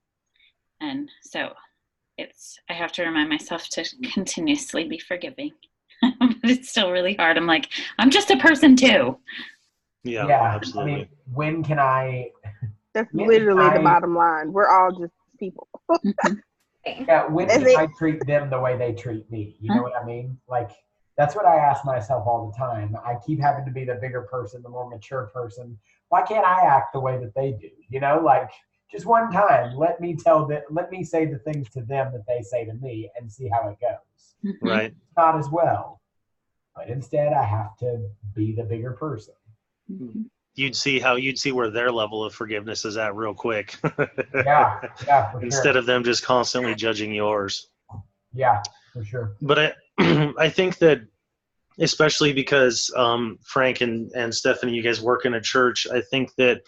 and so I have to remind myself to continuously be forgiving. But it's still really hard. I'm like, I'm just a person too. Yeah, absolutely. I mean, when can I? That's literally the bottom line. We're all just people. Yeah, when Is can it? I treat them the way they treat me? You know what I mean? Like, that's what I ask myself all the time. I keep having to be the bigger person, the more mature person. Why can't I act the way that they do? You know, like just one time, let me say the things to them that they say to me and see how it goes. Right. Not as well, but instead I have to be the bigger person. You'd see where their level of forgiveness is at real quick. Yeah, for Instead sure. of them just constantly judging yours. Yeah, for sure. But I think that, especially because Frank and Stephanie, you guys work in a church, I think that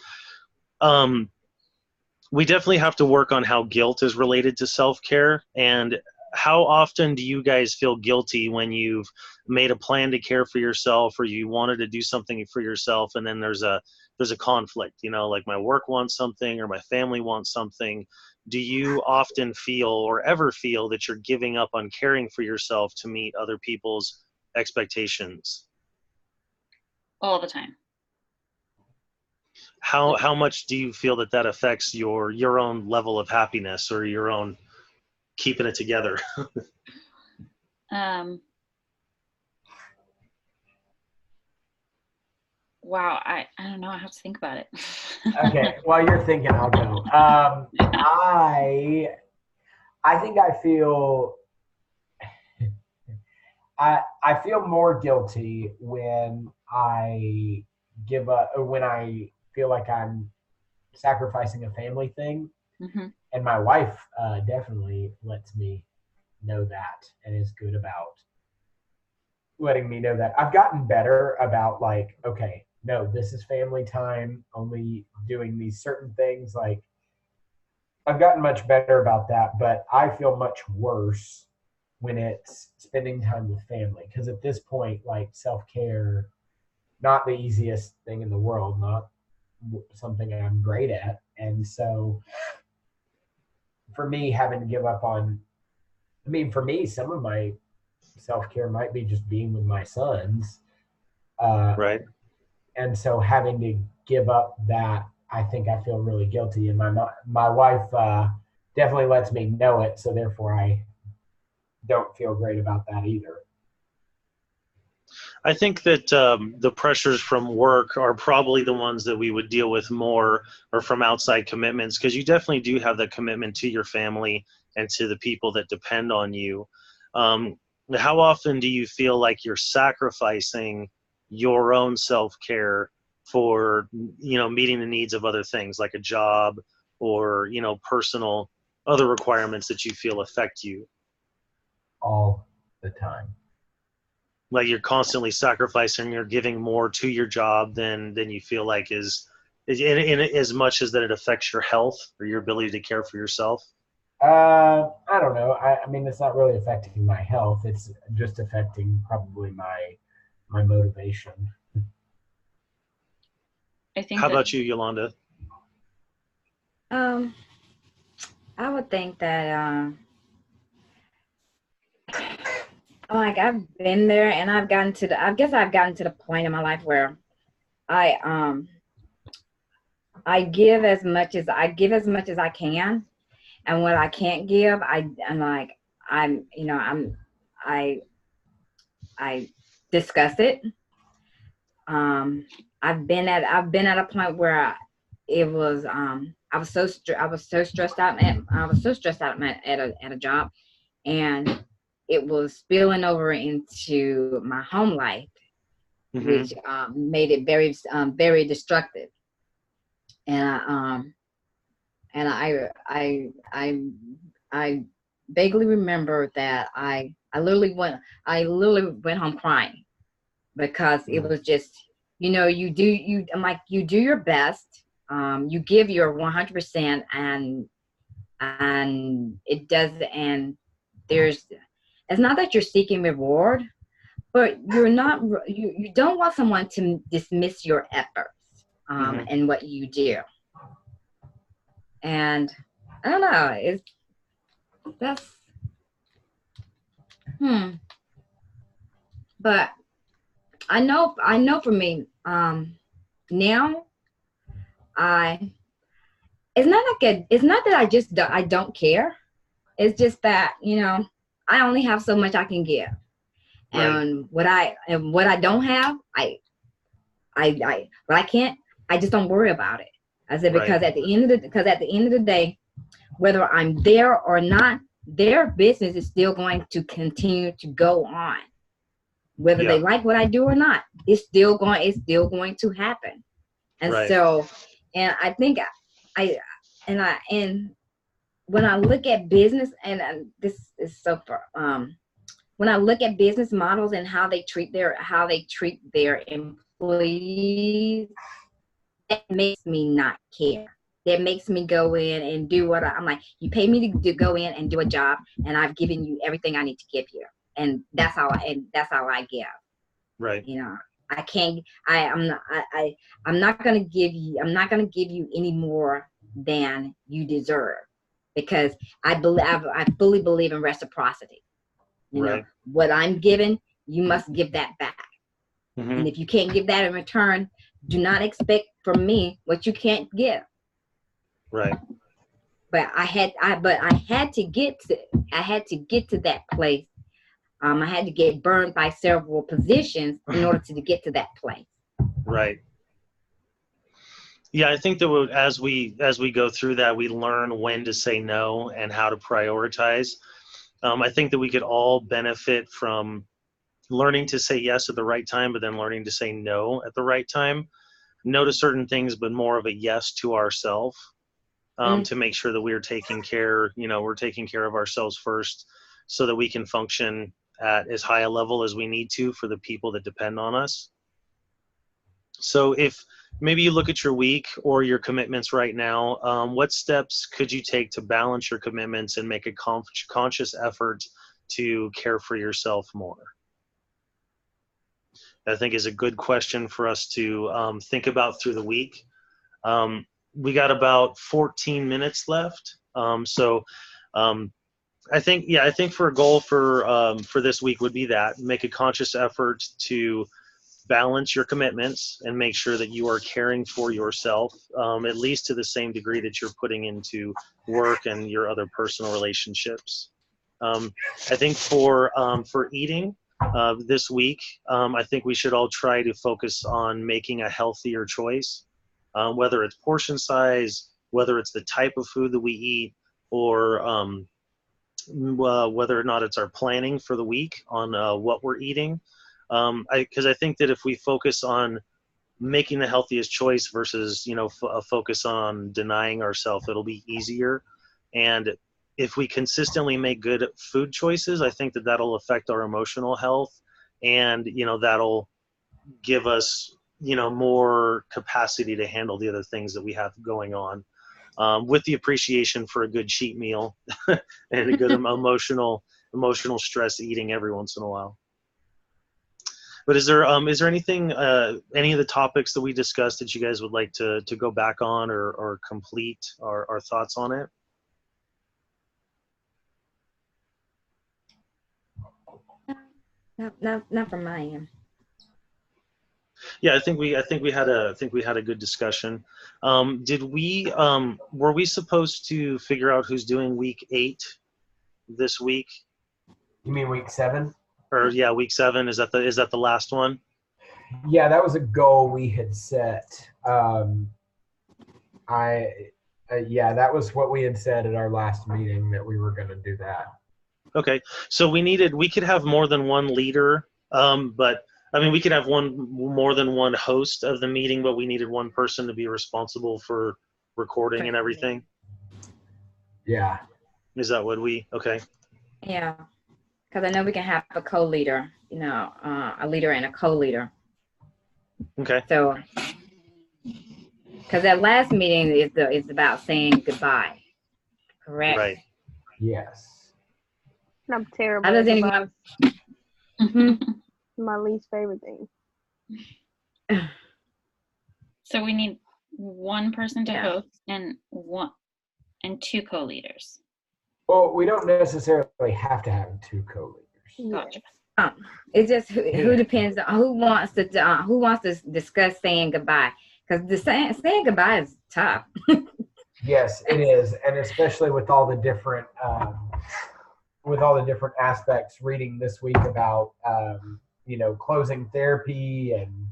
we definitely have to work on how guilt is related to self-care. And how often do you guys feel guilty when you've made a plan to care for yourself, or you wanted to do something for yourself, and then there's a conflict, you know, like my work wants something or my family wants something? Do you often feel or ever feel that you're giving up on caring for yourself to meet other people's expectations? All the time. How much do you feel that affects your own level of happiness or your own keeping it together? Wow, I don't know. I have to think about it. Okay, while you're thinking, I'll go. I think I feel I feel more guilty when I give up, or when I feel like I'm sacrificing a family thing. And my wife definitely lets me know that and is good about letting me know that. I've gotten better about, like, okay, no, this is family time, only doing these certain things. Like, I've gotten much better about that, but I feel much worse when it's spending time with family, because at this point, like, self-care, not the easiest thing in the world, not something I'm great at. And so for me, having to give up on, I mean, for me, some of my self-care might be just being with my sons. Right. And so having to give up that, I think I feel really guilty. And my wife definitely lets me know it. So therefore I don't feel great about that either. I think that the pressures from work are probably the ones that we would deal with more, or from outside commitments, because you definitely do have the commitment to your family and to the people that depend on you. How often do you feel like you're sacrificing your own self-care for, you know, meeting the needs of other things like a job or, you know, personal other requirements that you feel affect you? All the time. Like you're constantly sacrificing, you're giving more to your job than you feel like is in as much as that it affects your health or your ability to care for yourself? I don't know. I mean, it's not really affecting my health. It's just affecting probably my motivation. I think. How about you, Yolanda? I would think that like I've been there, and I guess I've gotten to the point in my life where I give as much as I can, and what I can't give, I discuss it. I've been at a point where I was so stressed out, and I was so stressed out at a job, and it was spilling over into my home life, which made it very destructive. And I vaguely remember that I literally went home crying, because it was just, you know, you do your best, you give your 100%, and it does, and it's not that you're seeking reward, but you don't want someone to dismiss your efforts and what you do. And I don't know, but I know for me, now it's not that I don't care. it's just that, you know, I only have so much I can give. And what I don't have, but I can't, I just don't worry about it. I said, because at the end of the day, whether I'm there or not, their business is still going to continue to go on. Whether they like what I do or not, it's still going to happen. And so, and I think and when I look at business, and this is so far, when I look at business models and how they treat their employees, that makes me not care. That makes me go in and do what I'm like. You pay me to go in and do a job, and I've given you everything I need to give you, and that's how I give. Right. You know, I can't. I'm not gonna give you. I'm not gonna give you any more than you deserve, because I fully believe in reciprocity. You know, what I'm given, you must give that back. And if you can't give that in return, do not expect from me what you can't give. Right. But I had to get to that place. I had to get burned by several positions in order to get to that place. Right. Yeah, I think that as we go through that, we learn when to say no and how to prioritize. I think that we could all benefit from learning to say yes at the right time, but then learning to say no at the right time. No to certain things, but more of a yes to ourselves, to make sure that we're taking care of ourselves first, so that we can function at as high a level as we need to for the people that depend on us. So if maybe you look at your week or your commitments right now, what steps could you take to balance your commitments and make a conscious effort to care for yourself more? I think is a good question for us to think about through the week. We got about 14 minutes left. I think for a goal for this week would be that make a conscious effort to balance your commitments and make sure that you are caring for yourself, at least to the same degree that you're putting into work and your other personal relationships. I think for eating this week, I think we should all try to focus on making a healthier choice, whether it's portion size, whether it's the type of food that we eat, or whether or not it's our planning for the week on what we're eating. Because I think that if we focus on making the healthiest choice versus, a focus on denying ourselves, it'll be easier. And if we consistently make good food choices, I think that that'll affect our emotional health, and, that'll give us, more capacity to handle the other things that we have going on. With the appreciation for a good cheat meal and a good emotional stress eating every once in a while. But is there anything, any of the topics that we discussed that you guys would like to go back on or complete our thoughts on it? Not from my end. Yeah, I think we had a good discussion. Were we supposed to figure out who's doing week 8 this week? You mean week 7? Or yeah, week 7, is that the last one? Yeah, that was a goal we had set. That was what we had said at our last meeting, that we were going to do that. Okay, so we could have more than one leader, but I mean, we could have more than one host of the meeting, but we needed one person to be responsible for recording and everything. Yeah. Is that what okay? Yeah, because I know we can have a co-leader, a leader and a co-leader. Okay. So, because that last meeting is about saying goodbye, correct? Right. Yes. I'm terrible. Other than anyone. My least favorite thing. So we need one person to host and 2 co-leaders. Well, we don't necessarily have to have 2 co-leaders. Gotcha. It's just who depends on who wants to discuss saying goodbye, because saying goodbye is tough. Yes, it is, and especially with all the different with all the different aspects, reading this week about, closing therapy and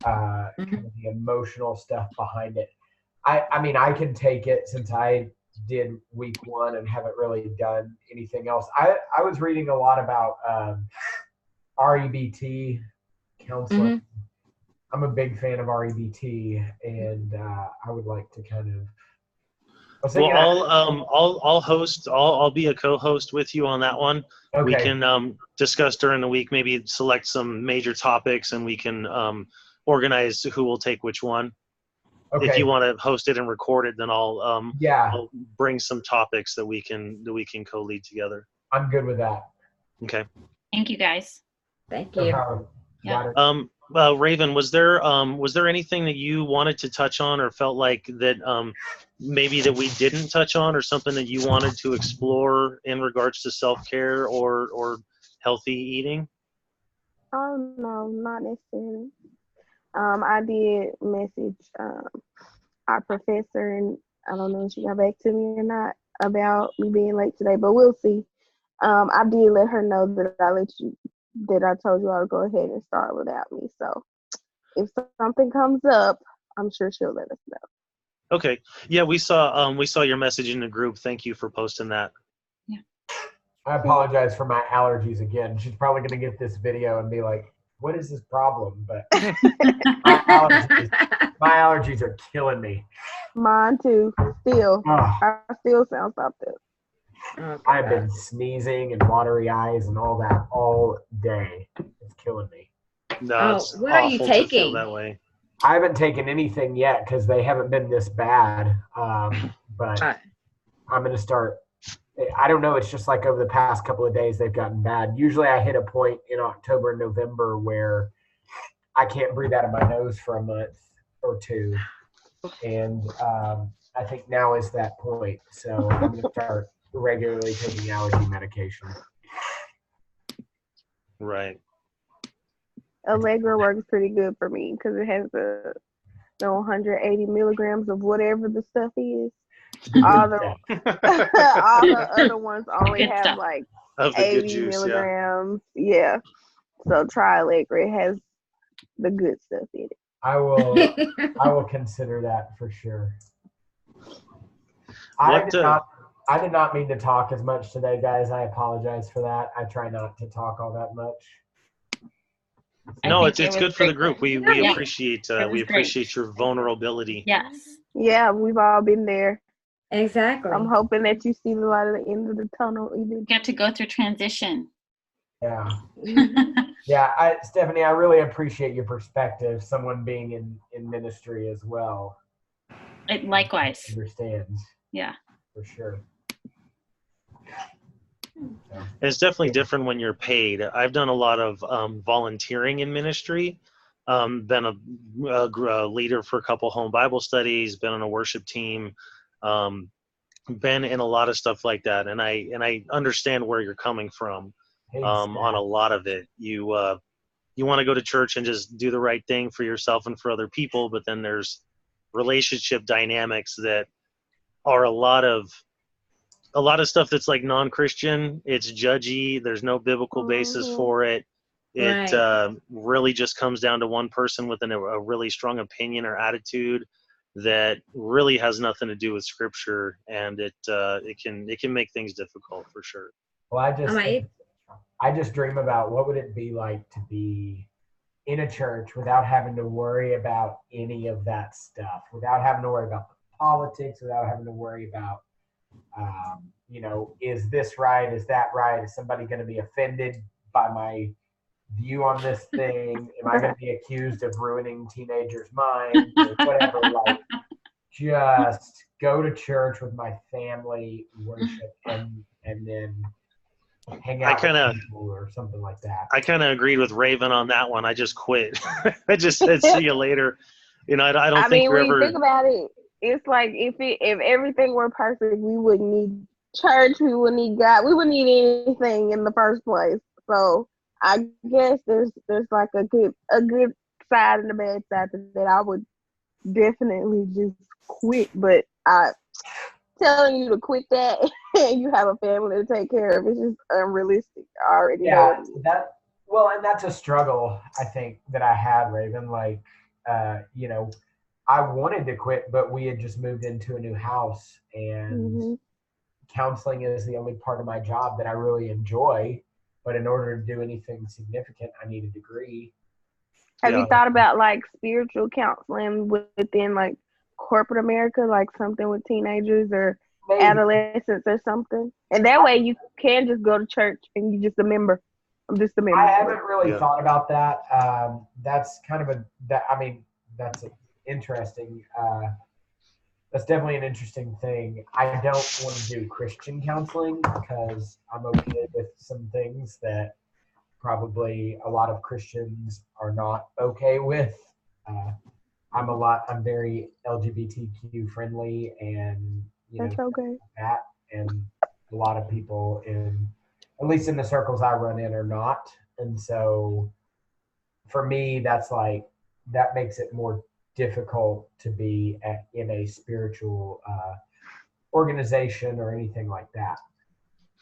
kind of the emotional stuff behind it. I mean, I can take it since I did week 1 and haven't really done anything else. I was reading a lot about REBT counseling. I'm a big fan of REBT, and I would like to kind of. I'll host. I'll be a co-host with you on that one. Okay. We can discuss during the week. Maybe select some major topics, and we can organize who will take which one. Okay. If you want to host it and record it, then I'll bring some topics that we can co-lead together. I'm good with that. Okay. Thank you, guys. Thank you. Yeah. Raven, was there anything that you wanted to touch on or felt like that maybe that we didn't touch on, or something that you wanted to explore in regards to self-care or healthy eating? Oh no, not necessarily. I did message our professor, and I don't know if she got back to me or not about me being late today, but we'll see. I did let her know that I told you all to go ahead and start without me. So if something comes up, I'm sure she'll let us know. Okay. Yeah, we saw your message in the group. Thank you for posting that. Yeah. I apologize for my allergies again. She's probably going to get this video and be like, what is this problem? But my allergies are killing me. Mine too. Still. Oh, I still sound something. I've been sneezing and watery eyes and all that all day. It's killing me. No, it's what are you awful to feel taking? that way. I haven't taken anything yet because they haven't been this bad. But I'm going to start. I don't know. It's just like over the past couple of days, they've gotten bad. Usually I hit a point in October and November where I can't breathe out of my nose for a month or two. And I think now is that point. So I'm going to start regularly taking allergy medication. Right. Allegra works pretty good for me because it has 180 milligrams of whatever the stuff is. All the other ones only Good have stuff. like Of the 80 good juice, milligrams. Yeah. So try Allegra. It has the good stuff in it. I will consider that for sure. I did not mean to talk as much today, guys. I apologize for that. I try not to talk all that much. No, it's it was good for the group. We Yeah. appreciate It was appreciate your vulnerability. Yes. Yeah, we've all been there. Exactly. I'm hoping that you see the light at the end of the tunnel. Even Got to go through transition. Yeah. Yeah, Stephanie, I really appreciate your perspective. Someone being in ministry as well. Likewise. Understands. Yeah. For sure. It's definitely different when you're paid. I've done a lot of volunteering in ministry. Been a leader for a couple home Bible studies. Been on a worship team. Been in a lot of stuff like that, and I understand where you're coming from on a lot of it. You want to go to church and just do the right thing for yourself and for other people, but then there's relationship dynamics that are a lot of stuff that's like non-Christian. It's judgy. There's no biblical basis for it. It really just comes down to one person with a really strong opinion or attitude that really has nothing to do with scripture, and it can make things difficult for sure. Well, I just dream about what would it be like to be in a church without having to worry about any of that stuff, without having to worry about the politics, without having to worry about is this right? Is that right? Is somebody going to be offended by my view on this thing? Am I going to be accused of ruining teenagers' minds or whatever? Like, just go to church with my family, worship, and then hang out with people or something like that. I kind of agreed with Raven on that one. I just quit. I just said, see you later. I don't think when you think about it, it's like if everything were perfect, we wouldn't need church, we wouldn't need God, we wouldn't need anything in the first place. So I guess there's like a good side and a bad side to that. I would definitely just quit, but telling you to quit that and you have a family to take care of. It's just unrealistic. I already know Yeah, it is. and that's a struggle I think that I had, Raven. Like, you know, I wanted to quit, but we had just moved into a new house, and counseling is the only part of my job that I really enjoy. But in order to do anything significant, I need a degree. Have you thought about like spiritual counseling within like corporate America, like something with teenagers or adolescents or something? And that way you can just go to church and you just a member. I'm just a member. I haven't really thought about that. That's kind of that's interesting. That's definitely an interesting thing. I don't want to do Christian counseling because I'm okay with some things that probably a lot of Christians are not okay with. I'm very LGBTQ friendly, and that's okay. that, and a lot of people at least in the circles I run in, are not. And so for me, that makes it more difficult to be in a spiritual organization or anything like that.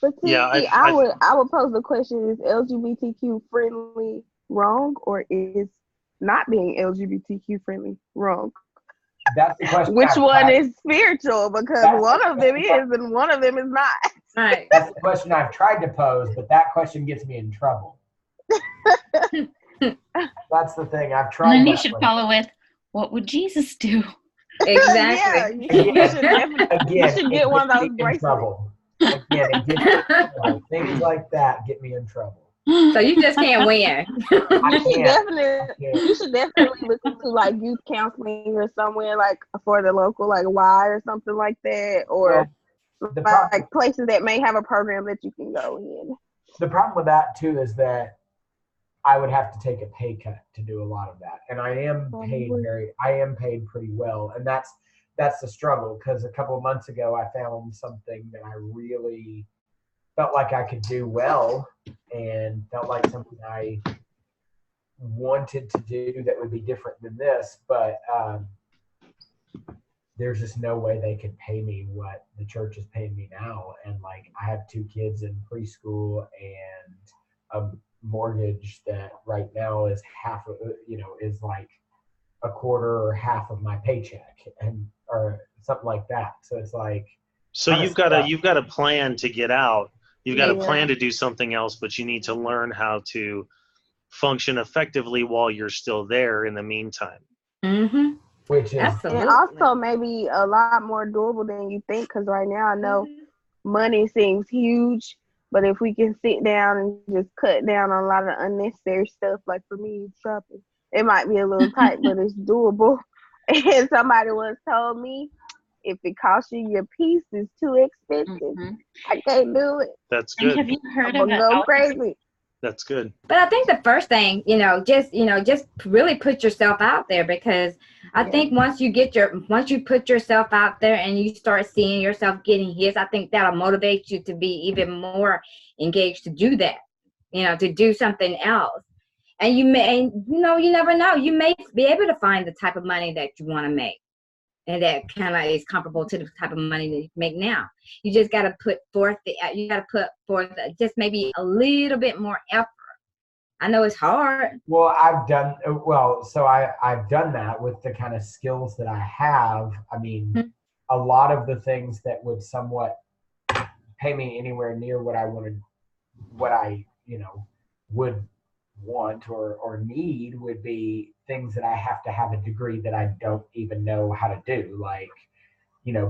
But see, I would pose the question: is LGBTQ friendly wrong, or is not being LGBTQ friendly wrong? That's the question. Which one is spiritual? Because one of them is and one of them is not. Right. That's the question I've tried to pose, but that question gets me in trouble. That's the thing. I've tried. And then you should follow with, what would Jesus do? Exactly. You should get one of those bracelets. Again, things like that get me in trouble. So you just can't win. You should definitely look into like youth counseling or somewhere like for the local like Y or something like that, or like places that may have a program that you can go in. The problem with that too is that I would have to take a pay cut to do a lot of that, and I am paid pretty well, and that's the struggle, because a couple of months ago I found something that I really felt like I could do well, and felt like something I wanted to do that would be different than this, but there's just no way they could pay me what the church is paying me now. And like, I have 2 kids in preschool and a mortgage that right now is half of, is like a quarter or half of my paycheck, or something like that. So it's like, so you've got a plan to get out. You've got a plan to do something else, but you need to learn how to function effectively while you're still there in the meantime. Mm-hmm. Which is absolutely. And also maybe a lot more doable than you think, because right now I know money seems huge, but if we can sit down and just cut down on a lot of unnecessary stuff, like for me, shopping, it might be a little tight, but it's doable. And somebody once told me, if it costs you your piece, it's too expensive. I can't do it. That's good. And have you heard I'm of gonna go crazy. That's good. But I think the first thing, just really put yourself out there, because I think once you put yourself out there and you start seeing yourself getting hits, I think that'll motivate you to be even more engaged to do that, to do something else. And you never know. You may be able to find the type of money that you want to make, and that kind of is comparable to the type of money that you make now. You just got to put forth just maybe a little bit more effort. I know it's hard. Well, I've done that with the kind of skills that I have. I mean, a lot of the things that would somewhat pay me anywhere near what I would want or need would be things that I have to have a degree that I don't even know how to do, like,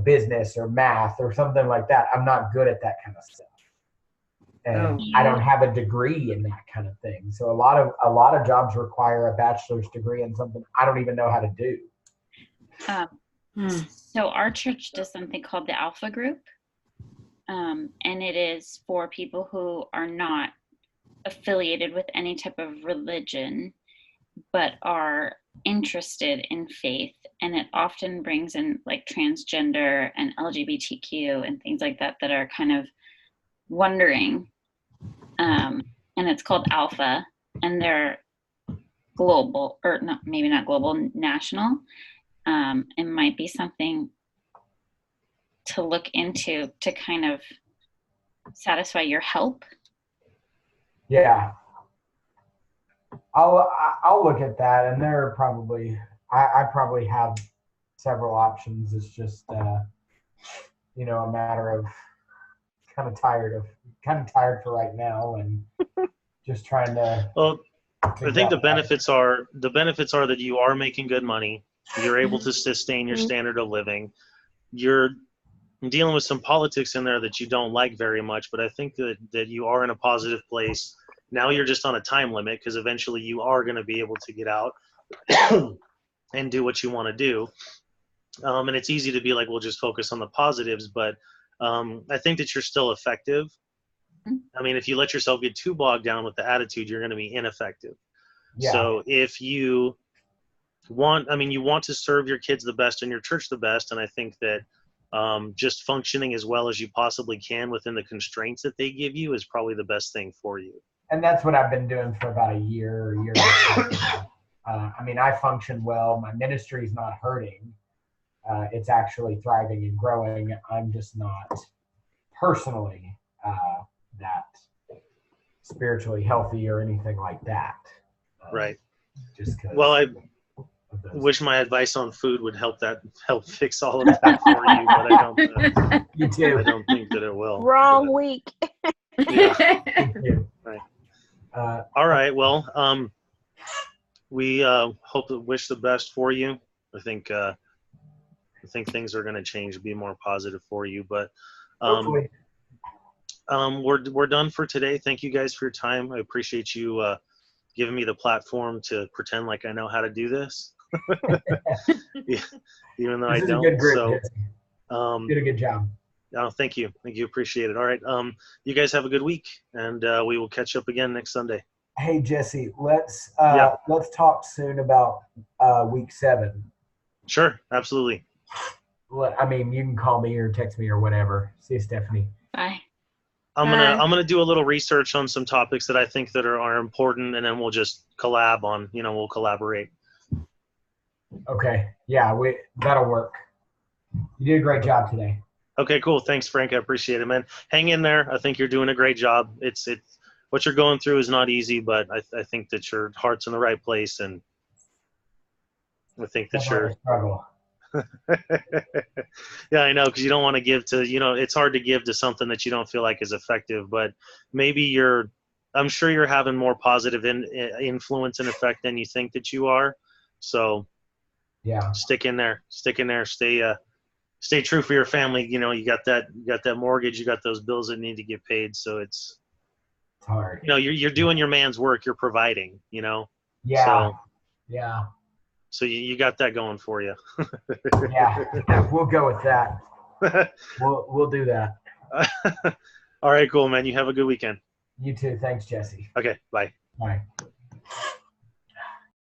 business or math or something like that. I'm not good at that kind of stuff. And I don't have a degree in that kind of thing. So a lot of jobs require a bachelor's degree in something I don't even know how to do. So our church does something called the Alpha Group. And it is for people who are not affiliated with any type of religion, but are interested in faith. And it often brings in like transgender and LGBTQ and things like that are kind of wondering. And it's called Alpha, and they're global, or not, maybe not global, national. It might be something to look into to kind of satisfy your help? Yeah. I'll look at that, and there are probably I probably have several options. It's just you know, a matter of kind of tired for right now, and just trying to. Well, I think the benefits are that you are making good money. You're able to sustain your standard of living. You're dealing with some politics in there that you don't like very much, but I think that you are in a positive place. Now you're just on a time limit because eventually you are going to be able to get out and do what you want to do. And it's easy to be like, we'll just focus on the positives, but I think that you're still effective. I mean, if you let yourself get too bogged down with the attitude, you're going to be ineffective. Yeah. So if you want to serve your kids the best and your church the best, and I think that just functioning as well as you possibly can within the constraints that they give you is probably the best thing for you. And that's what I've been doing for about a year. I mean, I function well. My ministry is not hurting. It's actually thriving and growing. I'm just not personally that spiritually healthy or anything like that. Right. Just because. Well, I wish my advice on food would help fix all of that for you, but I don't. You too. I don't think that it will. Wrong week. Yeah. Right. All right. Well, we wish the best for you. I think things are going to change, be more positive for you. But we're done for today. Thank you guys for your time. I appreciate you giving me the platform to pretend like I know how to do this. Yeah, even though this I is don't. A good group, so did a good job. Oh, thank you. Appreciate it. All right. You guys have a good week, and we will catch up again next Sunday. Hey Jesse, let's talk soon about week 7. Sure, absolutely. I mean, you can call me or text me or whatever. See you, Stephanie. Bye. I'm gonna do a little research on some topics that I think that are important, and then we'll just collab on. We'll collaborate. Okay. Yeah, that'll work. You did a great job today. Okay, cool. Thanks, Frank. I appreciate it, man. Hang in there. I think you're doing a great job. It's what you're going through is not easy, but I think that your heart's in the right place, and I think that you're. Struggle. Yeah, I know, because you don't want to give to, it's hard to give to something that you don't feel like is effective, but maybe I'm sure you're having more positive influence and effect than you think that you are. So yeah, stick in there, stay true for your family. You got that mortgage, you got those bills that need to get paid. So it's hard. You're doing your man's work. You're providing, Yeah. So, yeah. So you got that going for you. Yeah, we'll go with that. We'll do that. All right, cool, man. You have a good weekend. You too. Thanks, Jesse. Okay, bye. Bye.